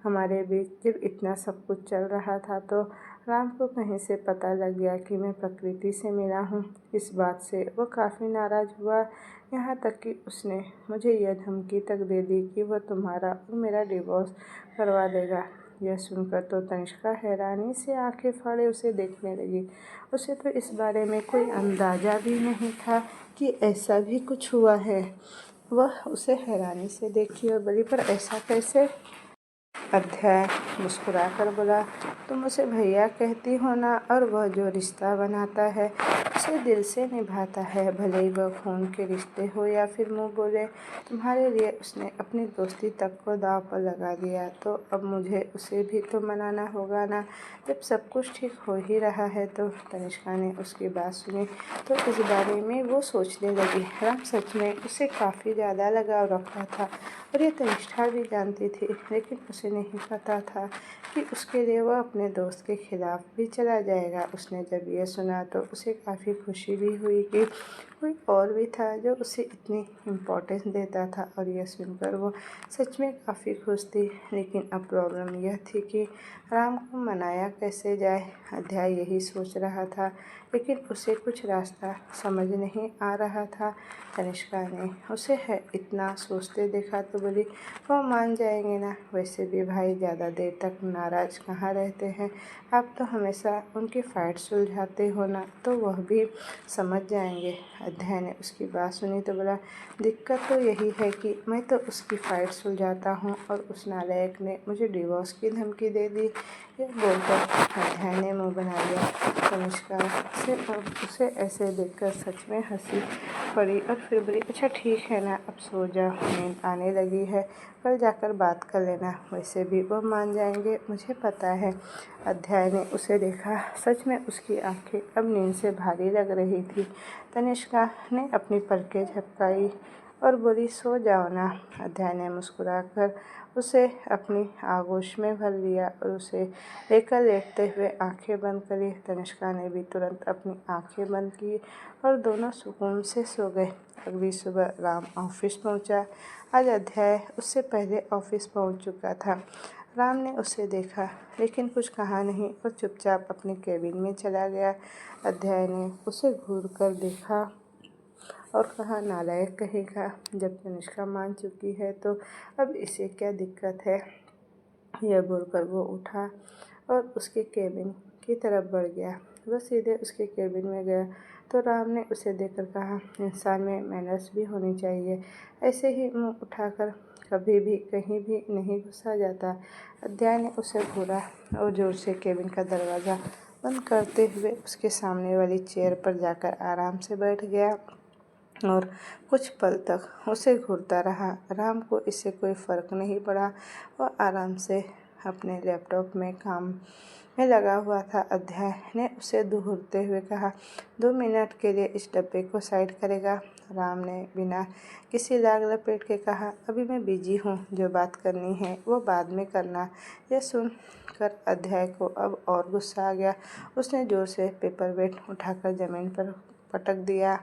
S1: हमारे बीच जब इतना सब कुछ चल रहा था तो राम को कहीं से पता लग गया कि मैं प्रकृति से मिला हूँ। इस बात से वो काफ़ी नाराज़ हुआ। यहाँ तक कि उसने मुझे यह धमकी तक दे दी कि वह तुम्हारा और मेरा डिवोर्स करवा देगा। यह सुनकर तो तनिष्का हैरानी से आंखें फाड़े उसे देखने लगी। उसे तो इस बारे में कोई अंदाज़ा भी नहीं था कि ऐसा भी कुछ हुआ है। वह उसे हैरानी से देखी और बोली, पर ऐसा कैसे? अध्याय मुस्कुराकर बोला, तुम उसे भैया कहती हो ना, और वह जो रिश्ता बनाता है उसे दिल से निभाता है, भले ही वह खून के रिश्ते हो या फिर मुंह बोले। तुम्हारे लिए उसने अपनी दोस्ती तक को दांव पर लगा दिया, तो अब मुझे उसे भी तो मनाना होगा ना। जब सब कुछ ठीक हो ही रहा है तो तनिष्का ने उसकी बात सुनी तो इस बारे में वो सोचने लगी। राम सच में उसे काफ़ी ज़्यादा लगाव रखता था और ये तनिष्ठा भी जानती थी। लेकिन उसे नहीं पता था कि उसके लिए वह अपने दोस्त के खिलाफ भी चला जाएगा। उसने जब यह सुना तो उसे काफ़ी खुशी भी हुई कि कोई और भी था जो उसे इतनी इम्पोर्टेंस देता था, और यह सुनकर वो सच में काफ़ी खुश थी। लेकिन अब प्रॉब्लम यह थी कि राम को मनाया कैसे जाए। अध्याय यही सोच रहा था, लेकिन उसे कुछ रास्ता समझ नहीं आ रहा था। तनिष्का ने उसे है इतना सोचते देखा तो बोली, वो मान जाएंगे ना। वैसे भी भाई ज़्यादा देर तक नाराज़ कहाँ रहते हैं। आप तो हमेशा उनकी फ़ाइट सुलझाते हो ना, तो वह भी समझ जाएंगे। अध्याय ने उसकी बात सुनी तो बोला, दिक्कत तो यही है कि मैं तो उसकी फ़ाइट सुलझाता हूँ और उस नालायक ने मुझे डिवोर्स की धमकी दे दी। यह बोलकर अध्याय ने मुँह बना लिया। तनिष्का उसे ऐसे देखकर सच में हंसी पड़ी और फिर बोली, अच्छा ठीक है ना, अब सो जाओ, नींद आने लगी है, कल जाकर बात कर लेना। वैसे भी वो मान जाएंगे, मुझे पता है। अध्याय ने उसे देखा। सच में उसकी आंखें अब नींद से भारी लग रही थी। तनिष्का ने अपनी पलकें झपकाई और बोली, सो जाओ ना। अध्याय ने मुस्कुराकर उसे अपनी आगोश में भर लिया और उसे लेकर लेटते हुए आंखें बंद करी। तनिष्का ने भी तुरंत अपनी आंखें बंद की और दोनों सुकून से सो गए। अगली सुबह राम ऑफिस पहुंचा। आज अध्याय उससे पहले ऑफिस पहुंच चुका था। राम ने उसे देखा लेकिन कुछ कहा नहीं और चुपचाप अपने केबिन में चला गया। अध्याय ने उसे घूर कर देखा और कहा, नालायक कहेगा, जब तनिष्का मान चुकी है तो अब इसे क्या दिक्कत है। यह बोलकर वो उठा और उसके केबिन की तरफ बढ़ गया। वह सीधे उसके केबिन में गया तो राम ने उसे देखकर कहा, इंसान में मैनर्स भी होनी चाहिए, ऐसे ही मुंह उठाकर कभी भी कहीं भी नहीं घुसा जाता। अध्याय ने उसे घूरा और जोर से केबिन का दरवाज़ा बंद करते हुए उसके सामने वाली चेयर पर जाकर आराम से बैठ गया और कुछ पल तक उसे घूरता रहा। राम को इससे कोई फ़र्क नहीं पड़ा। वह आराम से अपने लैपटॉप में काम में लगा हुआ था। अध्याय ने उसे घूरते हुए कहा, 2 मिनट के लिए इस डब्बे को साइड करेगा। राम ने बिना किसी लाग लपेट के कहा, अभी मैं बिजी हूँ, जो बात करनी है वो बाद में करना। यह सुनकर अध्याय को अब और गुस्सा आ गया। उसने जोर से पेपर वेट उठाकर जमीन पर पटक दिया।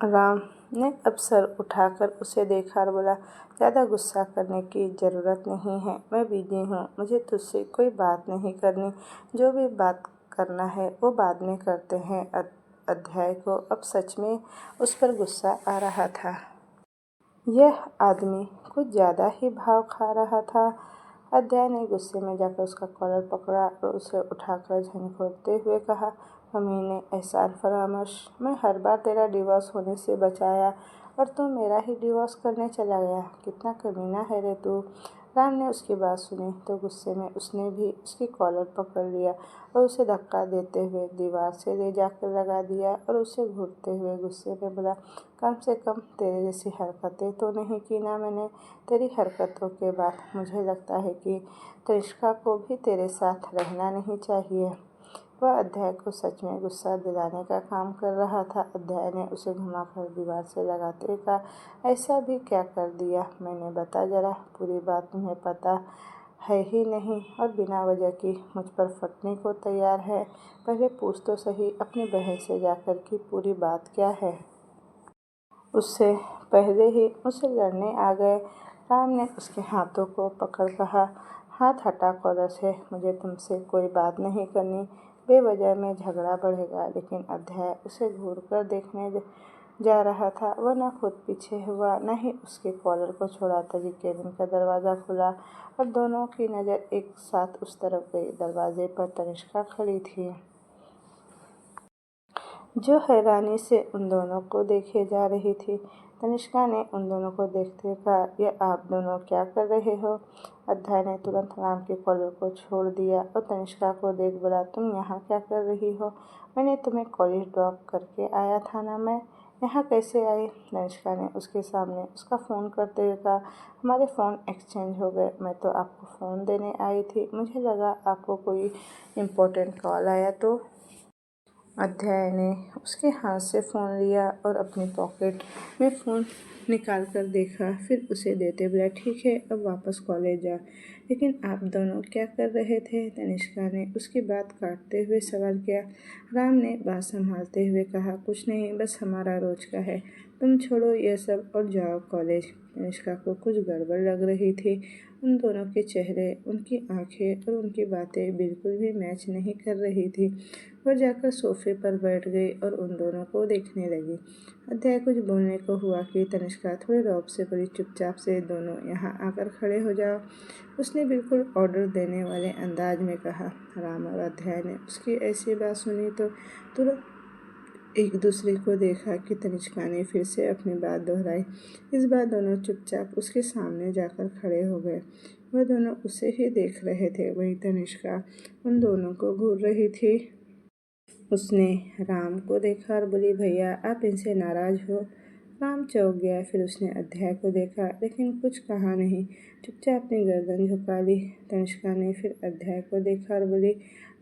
S1: राम ने अब सर उठाकर उसे देखा और बोला, ज़्यादा गुस्सा करने की ज़रूरत नहीं है, मैं बिजी हूँ, मुझे तुझसे कोई बात नहीं करनी। जो भी बात करना है वो बाद में करते हैं। अध्याय को अब सच में उस पर गुस्सा आ रहा था। यह आदमी कुछ ज़्यादा ही भाव खा रहा था। अध्याय ने गुस्से में जाकर उसका कॉलर पकड़ा और उसे उठाकर झंझोड़ते हुए कहा, कमीने, एहसान फरामोश, मैं हर बार तेरा डिवोर्स होने से बचाया और तू मेरा ही डिवोर्स करने चला गया। कितना कमीना है रे तू। राम ने उसकी बात सुनी तो गुस्से में उसने भी उसकी कॉलर पकड़ लिया और उसे धक्का देते हुए दीवार से ले जाकर लगा दिया और उसे घूरते हुए गुस्से में बोला, कम से कम तेरे जैसी हरकतें तो नहीं की ना मैंने। तेरी हरकतों के बाद मुझे लगता है कि तनिष्का को भी तेरे साथ रहना नहीं चाहिए। वह अध्याय को सच में गुस्सा दिलाने का काम कर रहा था। अध्याय ने उसे घुमाकर दीवार से लगाते हुए कहा, ऐसा भी क्या कर दिया मैंने, बता जरा। पूरी बात तुम्हें पता है ही नहीं और बिना वजह की मुझ पर फटने को तैयार है। पहले पूछ तो सही अपनी बहन से जाकर कि पूरी बात क्या है। उससे पहले ही मुझसे लड़ने आ गए। राम ने उसके हाथों को पकड़ कहा, हाथ हटा कॉलर से, मुझे तुमसे कोई बात नहीं करनी। बेवजह में झगड़ा बढ़ेगा। लेकिन अध्याय उसे घूर कर देखने जा रहा था। वह न खुद पीछे हुआ न ही उसके कॉलर को छोड़ा। तभी केबिन का दरवाज़ा खुला और दोनों की नज़र एक साथ उस तरफ गई। दरवाजे पर तनिष्का खड़ी थी, जो हैरानी से उन दोनों को देखे जा रही थी। तनिष्का ने उन दोनों को देखते हुए कहा, ये आप दोनों क्या कर रहे हो। अध्याय ने तुरंत राम के कॉलर को छोड़ दिया और तनिष्का को देख बोला, तुम यहाँ क्या कर रही हो। मैंने तुम्हें कॉलेज ड्रॉप करके आया था ना, मैं यहाँ कैसे आई। तनिष्का ने उसके सामने उसका फ़ोन करते हुए कहा, हमारे फ़ोन एक्सचेंज हो गए। मैं तो आपको फ़ोन देने आई थी, मुझे लगा आपको कोई इम्पोर्टेंट कॉल आया तो। अध्याय ने उसके हाथ से फ़ोन लिया और अपनी पॉकेट में फ़ोन निकाल कर देखा, फिर उसे देते बोला, ठीक है अब वापस कॉलेज जा। लेकिन आप दोनों क्या कर रहे थे। तनिष्का ने उसकी बात काटते हुए सवाल किया। राम ने बात संभालते हुए कहा, कुछ नहीं, बस हमारा रोज का है, तुम छोड़ो ये सब और जाओ कॉलेज। तनिष्का को कुछ गड़बड़ लग रही थी। उन दोनों के चेहरे, उनकी आंखें और उनकी बातें बिल्कुल भी मैच नहीं कर रही थी। वह जाकर सोफे पर बैठ गई और उन दोनों को देखने लगी। अध्याय कुछ बोलने को हुआ कि तनिष्का थोड़े रौब से बोली, चुपचाप से दोनों यहाँ आकर खड़े हो जाओ। उसने बिल्कुल ऑर्डर देने वाले अंदाज में कहा। राम और अध्याय ने उसकी ऐसी बात सुनी तो तुरंत एक दूसरे को देखा कि तनिष्का ने फिर से अपनी बात दोहराई। इस बार दोनों चुपचाप उसके सामने जाकर खड़े हो गए। वह दोनों उसे ही देख रहे थे, वही तनिष्का उन दोनों को घूर रही थी। उसने राम को देखा और बोली, भैया आप इनसे नाराज़ हो। राम चौंक गया। फिर उसने अध्याय को देखा लेकिन कुछ कहा नहीं, चुपचाप अपनी गर्दन झुका ली। तनिष्का ने फिर अध्याय को देखा और बोली,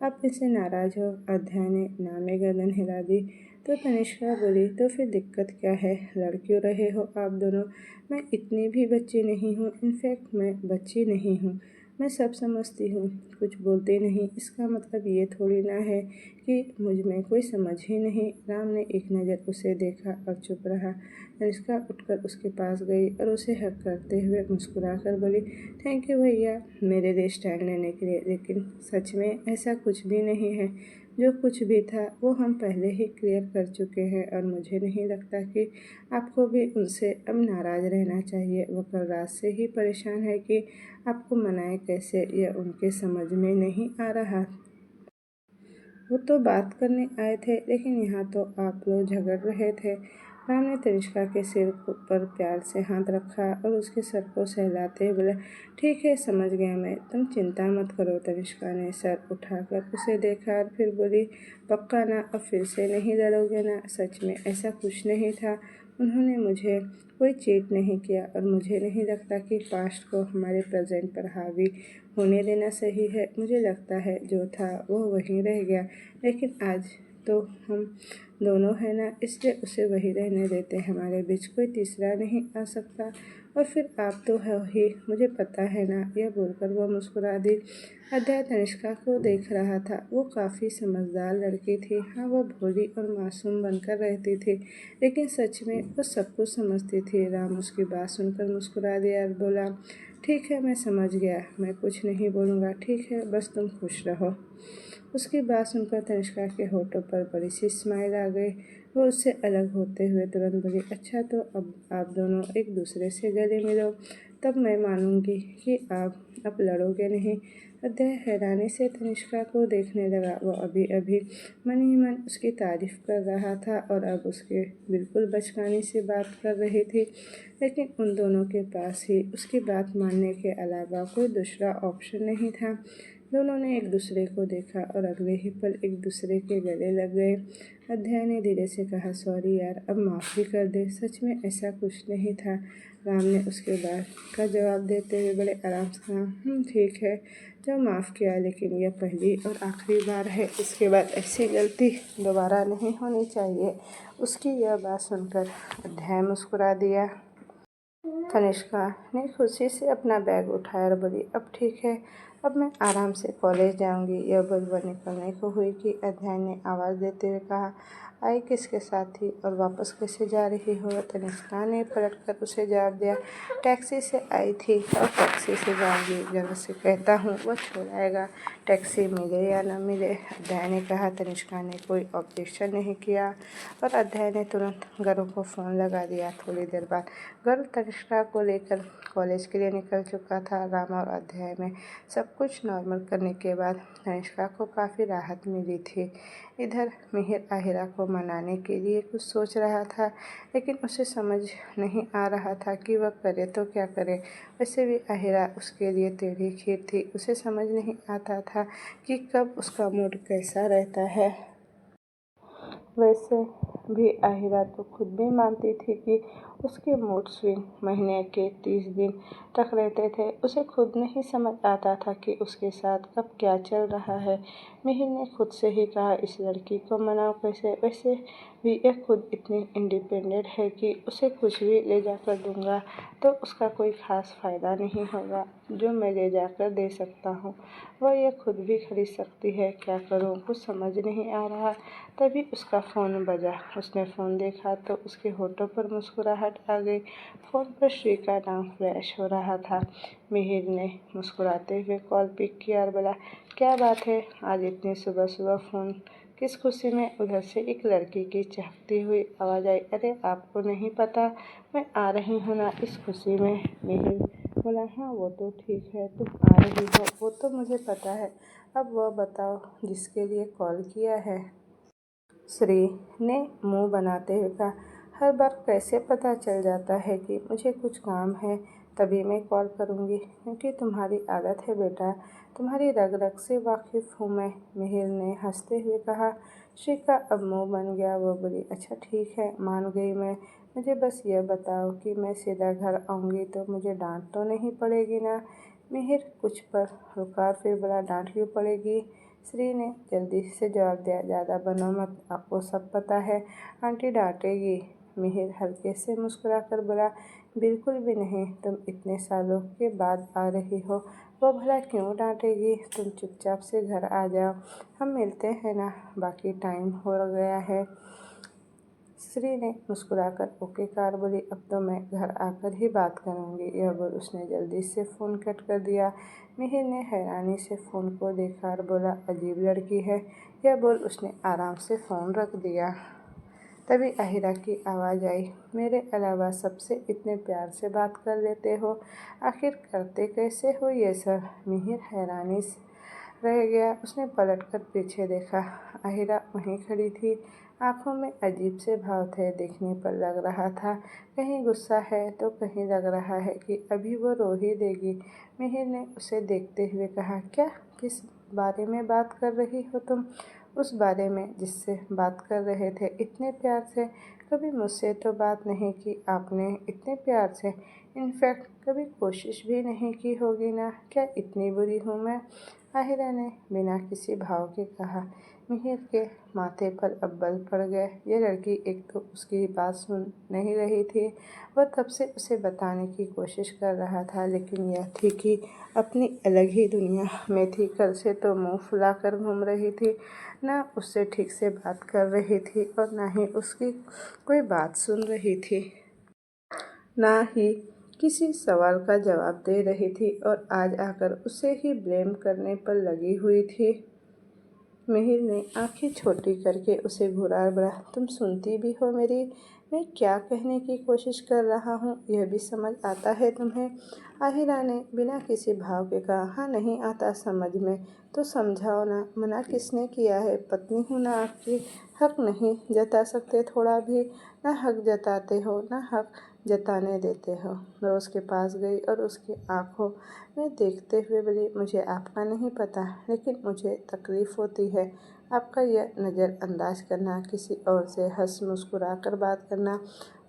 S1: आप इनसे नाराज़ हो। अध्याय ने ना में गर्दन हिला दी। तो तनिष्का बोली, तो फिर दिक्कत क्या है, लड़ क्यों रहे हो आप दोनों। मैं इतनी भी बच्ची नहीं हूँ, इनफैक्ट मैं बच्ची नहीं हूँ, मैं सब समझती हूँ। कुछ बोलते नहीं इसका मतलब ये थोड़ी ना है कि मुझ में कोई समझ ही नहीं। राम ने एक नज़र उसे देखा और चुप रहा। तनिष्का उठकर उसके पास गई और उसे हक करते हुए मुस्कुरा कर बोली, थैंक यू भैया मेरे लिए स्टैंड लेने के लिए। लेकिन सच में ऐसा कुछ भी नहीं है। जो कुछ भी था वो हम पहले ही क्लियर कर चुके हैं और मुझे नहीं लगता कि आपको भी उनसे अब नाराज़ रहना चाहिए। वो कल रात से ही परेशान है कि आपको मनाए कैसे, यह उनके समझ में नहीं आ रहा। वो तो बात करने आए थे लेकिन यहाँ तो आप लोग झगड़ रहे थे। राम ने तनिष्का के सिर पर प्यार से हाथ रखा और उसके सर को सहलाते हुए बोला, ठीक है समझ गया मैं, तुम चिंता मत करो। तनिष्का ने सर उठाकर उसे देखा और फिर बोली, पक्का ना, अब फिर से नहीं लड़ोगे ना। सच में ऐसा कुछ नहीं था, उन्होंने मुझे कोई चीट नहीं किया और मुझे नहीं लगता कि पास्ट को हमारे प्रेजेंट पर हावी होने देना सही है। मुझे लगता है जो था वो वहीं रह गया, लेकिन आज तो हम दोनों है ना, इसलिए उसे वही रहने देते। हमारे बीच कोई तीसरा नहीं आ सकता। और फिर आप तो हो ही, मुझे पता है ना। यह बोलकर वह मुस्कुरा दी। अध्याय तनिष्का को देख रहा था। वो काफ़ी समझदार लड़की थी। हाँ, वह भोली और मासूम बनकर रहती थी, लेकिन सच में वो सब कुछ समझती थी। राम उसकी बात सुनकर मुस्कुरा दिया और बोला, ठीक है, मैं समझ गया, मैं कुछ नहीं बोलूँगा। ठीक है, बस तुम खुश रहो। उसकी बात सुनकर तनिष्का के होठों पर बड़ी सी स्माइल आ गई। वो उससे अलग होते हुए तुरंत बोली, अच्छा, तो अब आप दोनों एक दूसरे से गले मिलो, तब मैं मानूंगी कि आप अब लड़ोगे नहीं। अध्यय हैरानी से तनिष्का को देखने लगा। वो अभी अभी मन ही मन उसकी तारीफ कर रहा था और अब उसके बिल्कुल बचकानी से बात कर रही थी, लेकिन उन दोनों के पास ही उसकी बात मानने के अलावा कोई दूसरा ऑप्शन नहीं था। दोनों ने एक दूसरे को देखा और अगले ही पल एक दूसरे के गले लग गए। अध्याय ने धीरे से कहा, सॉरी यार, अब माफ़ भी कर दे, सच में ऐसा कुछ नहीं था। राम ने उसके बात का जवाब देते हुए बड़े आराम से कहा, ठीक है, जो माफ़ किया, लेकिन यह पहली और आखिरी बार है। इसके बाद ऐसी गलती दोबारा नहीं होनी चाहिए। उसकी यह बात सुनकर अध्याय मुस्कुरा दिया। तनिष्का ने खुशी से अपना बैग उठाया और बोली, अब ठीक है, अब मैं आराम से कॉलेज जाऊंगी। यह बोलकर निकलने को हुई कि अध्याय ने आवाज़ देते हुए कहा, आई किसके साथ थी और वापस कैसे जा रही हो? तनिष्का ने पलटकर उसे जवाब दिया, टैक्सी से आई थी और टैक्सी से जाऊंगी। जल्द से कहता हूँ वह छोड़ आएगा, टैक्सी मिले या न मिले। अध्याय ने कहा। तनिष्का ने कोई ऑब्जेक्शन नहीं किया और अध्याय ने तुरंत गौरव को फ़ोन लगा दिया। थोड़ी देर बाद गौरव तनिष्का को लेकर कॉलेज के लिए निकल चुका था। राम और अध्याय में सब कुछ नॉर्मल करने के बाद तनिष्का को काफ़ी राहत मिली थी। इधर मिहिर आहिरा को मनाने के लिए कुछ सोच रहा था, लेकिन उसे समझ नहीं आ रहा था कि वह करे तो क्या करे। वैसे भी आहिरा उसके लिए टेढ़ी खीर थी। उसे समझ नहीं आता था कि कब उसका मूड कैसा रहता है। वैसे भी आहिरा तो खुद भी मानती थी कि उसके मूड स्विंग महीने के 30 दिन तक रहते थे। उसे खुद नहीं समझ आता था कि उसके साथ अब क्या चल रहा है। मिहिर ने खुद से ही कहा, इस लड़की को मनाओ कैसे? वैसे भी यह खुद इतनी इंडिपेंडेंट है कि उसे कुछ भी ले जाकर दूंगा तो उसका कोई ख़ास फ़ायदा नहीं होगा जो मैं ले जाकर दे सकता हूँ। वह यह खुद भी खरीद सकती है। क्या करूँ, कुछ समझ नहीं आ रहा। तभी उसका फ़ोन बजा। उसने फ़ोन देखा तो उसके होठों पर मुस्कुराहट आ गई। फ़ोन पर श्री का नाम फ्लैश हो रहा था। मिहिर ने मुस्कुराते हुए कॉल पिक किया और बोला, क्या बात है, आज इतनी सुबह सुबह फ़ोन, किस खुशी में? उधर से एक लड़की की चहकती हुई आवाज़ आई, अरे आपको नहीं पता, मैं आ रही हूँ ना इस खुशी में। मिहिर बोला, हाँ वो तो ठीक है, तुम आ रही हो वो तो मुझे पता है। अब वह बताओ जिसके लिए कॉल किया है। श्री ने मुंह बनाते हुए कहा, हर बार कैसे पता चल जाता है कि मुझे कुछ काम है तभी मैं कॉल करूँगी, क्योंकि तुम्हारी आदत है बेटा, तुम्हारी रग रग से वाकिफ़ हूँ मैं। मिहिर ने हंसते हुए कहा। श्री का अब मुंह बन गया। वो बोली, अच्छा ठीक है, मान गई मैं। मुझे बस यह बताओ कि मैं सीधा घर आऊँगी तो मुझे डांट तो नहीं पड़ेगी ना? मिहिर कुछ पर रुका, फिर बोला, डांट क्यों पड़ेगी? श्री ने जल्दी से जवाब दिया, ज़्यादा बनो मत, आपको सब पता है, आंटी डांटेगी। मिहिर हल्के से मुस्कुराकर बोला, बिल्कुल भी नहीं, तुम इतने सालों के बाद आ रही हो, वो भला क्यों डांटेगी? तुम चुपचाप से घर आ जाओ, हम मिलते हैं ना, बाकी टाइम हो गया है। श्री ने मुस्कुराकर ओके कार बोली, अब तो मैं घर आकर ही बात करूँगी। यह बोल उसने जल्दी से फ़ोन कट कर दिया। मिहिर ने हैरानी से फ़ोन को देखा और बोला, अजीब लड़की है। यह बोल उसने आराम से फ़ोन रख दिया। तभी आहिरा की आवाज़ आई, मेरे अलावा सबसे इतने प्यार से बात कर लेते हो, आखिर करते कैसे हो ये सब? मिहिर हैरानी से रह गया। उसने पलटकर पीछे देखा। आहिरा वहीं खड़ी थी। आंखों में अजीब से भाव थे। देखने पर लग रहा था कहीं गुस्सा है तो कहीं लग रहा है कि अभी वो रो ही देगी। मिहिर ने उसे देखते हुए कहा, क्या, किस बारे में बात कर रही हो तुम? उस बारे में जिससे बात कर रहे थे इतने प्यार से। कभी मुझसे तो बात नहीं की आपने इतने प्यार से। इनफैक्ट कभी कोशिश भी नहीं की होगी ना। क्या इतनी बुरी हूँ मैं? आहिरा ने बिना किसी भाव के कहा। मिहिर के माथे पर अब बल पड़ गए। ये लड़की एक तो उसकी बात सुन नहीं रही थी, वह तब से उसे बताने की कोशिश कर रहा था, लेकिन यह थी कि अपनी अलग ही दुनिया में थी। कल से तो मुंह फुलाकर घूम रही थी, ना उससे ठीक से बात कर रही थी और ना ही उसकी कोई बात सुन रही थी, ना ही किसी सवाल का जवाब दे रही थी, और आज आकर उसे ही ब्लेम करने पर लगी हुई थी। मिहिर ने आंखें छोटी करके उसे घूरा बढ़ा। तुम सुनती भी हो मेरी? मैं क्या कहने की कोशिश कर रहा हूँ, यह भी समझ आता है तुम्हें? आहिरा ने बिना किसी भाव के कहा। हाँ, नहीं आता समझ में तो समझाओ ना। मना किसने किया है? पत्नी हूँ ना आपकी। हक नहीं जता सकते थोड़ा भी? ना हक जताते हो ना हक जताने देते हो। रोज़ के पास गई और उसकी आंखों में देखते हुए बोली, मुझे आपका नहीं पता, लेकिन मुझे तकलीफ़ होती है आपका यह नज़रअंदाज करना, किसी और से हंस मुस्कुरा कर बात करना,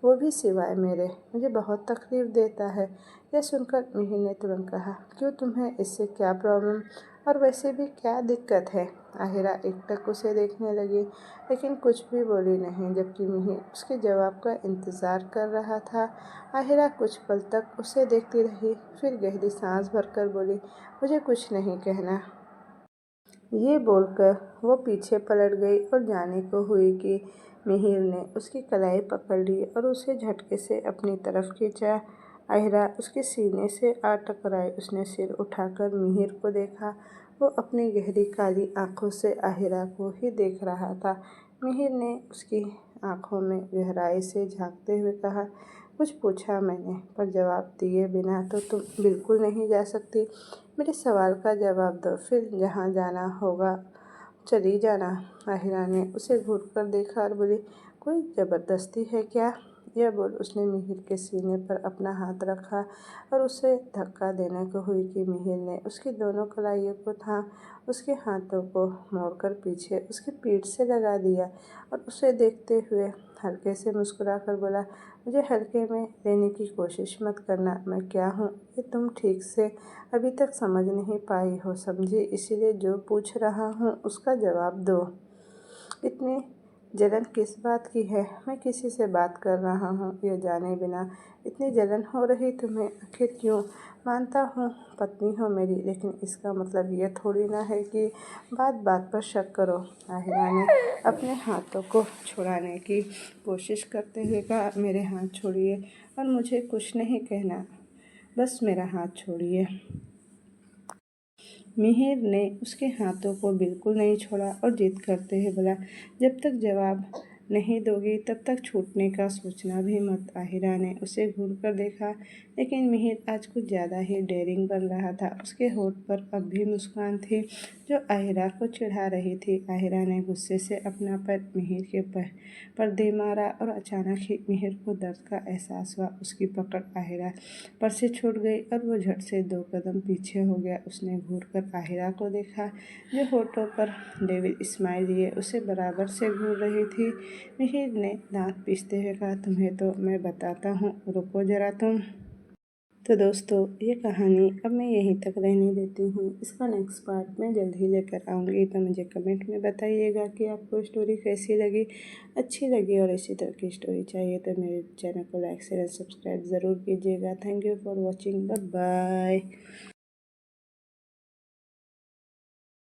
S1: वो भी सिवाय मेरे, मुझे बहुत तकलीफ़ देता है। यह सुनकर मिहिर ने तुरंत कहा, क्यों, तुम्हें इससे क्या प्रॉब्लम, और वैसे भी क्या दिक्कत है? आहिरा एकटक उसे देखने लगी, लेकिन कुछ भी बोली नहीं, जबकि मिहिर उसके जवाब का इंतज़ार कर रहा था। आहिरा कुछ पल तक उसे देखती रही, फिर गहरी सांस भरकर बोली, मुझे कुछ नहीं कहना। ये बोलकर वो पीछे पलट गई और जाने को हुई कि मिहिर ने उसकी कलाई पकड़ ली और उसे झटके से अपनी तरफ खींचा। आहिरा उसके सीने से आ टकराई। उसने सिर उठाकर मिहिर को देखा। वो अपनी गहरी काली आंखों से आहिरा को ही देख रहा था। मिहिर ने उसकी आंखों में गहराई से झांकते हुए कहा, कुछ पूछा मैंने, पर जवाब दिए बिना तो तुम बिल्कुल नहीं जा सकती। मेरे सवाल का जवाब दो, फिर जहाँ जाना होगा चली जाना। आहिरा ने उसे घूर कर देखा और बोली, कोई ज़बरदस्ती है क्या? यह बोल उसने मिहिर के सीने पर अपना हाथ रखा और उसे धक्का देने को हुई कि मिहिर ने उसकी दोनों कलाइयों को था उसके हाथों को मोड़कर पीछे उसकी पीठ से लगा दिया और उसे देखते हुए हल्के से मुस्कुराकर बोला, मुझे हल्के में लेने की कोशिश मत करना। मैं क्या हूँ ये तुम ठीक से अभी तक समझ नहीं पाई हो, समझी? इसीलिए जो पूछ रहा हूँ उसका जवाब दो। इतनी जलन किस बात की है? मैं किसी से बात कर रहा हूँ यह जाने बिना इतनी जलन हो रही तुम्हें, आखिर क्यों? मानता हूँ पत्नी हो मेरी, लेकिन इसका मतलब यह थोड़ी ना है कि बात बात पर शक करो। आहिरा ने अपने हाथों को छुड़ाने की कोशिश करते हुए कहा, मेरे हाथ छोड़िए और मुझे कुछ नहीं कहना, बस मेरा हाथ छोड़िए। मिहिर ने उसके हाथों को बिल्कुल नहीं छोड़ा और जिद करते हुए बोला, जब तक जवाब नहीं दोगी तब तक छूटने का सोचना भी मत। आहिरा ने उसे घूर कर देखा, लेकिन मिहिर आज कुछ ज़्यादा ही डेयरिंग बन रहा था। उसके होठ पर अब भी मुस्कान थी जो आहिरा को चिढ़ा रही थी। आहिरा ने गुस्से से अपना पैर मिहिर के पर दे मारा और अचानक ही मिहिर को दर्द का एहसास हुआ। उसकी पकड़ आहिरा पर से छूट गई और वो झट से 2 कदम पीछे हो गया। उसने घूरकर आहिरा को देखा जो होठों पर डेविल स्माइल लिए उसे बराबर से घूर रही थी। मिहिर ने दांत पीसते हुए कहा, तुम्हें तो मैं बताता हूँ, रुको जरा तुम। तो दोस्तों, ये कहानी अब मैं यहीं तक रहने देती हूँ। इसका नेक्स्ट पार्ट मैं जल्द ही लेकर आऊँगी। तो मुझे कमेंट में बताइएगा कि आपको स्टोरी कैसी लगी, अच्छी लगी, और इसी तरह की स्टोरी चाहिए तो मेरे चैनल को लाइक शेयर सब्सक्राइब ज़रूर कीजिएगा। Thank you for watching. Bye bye.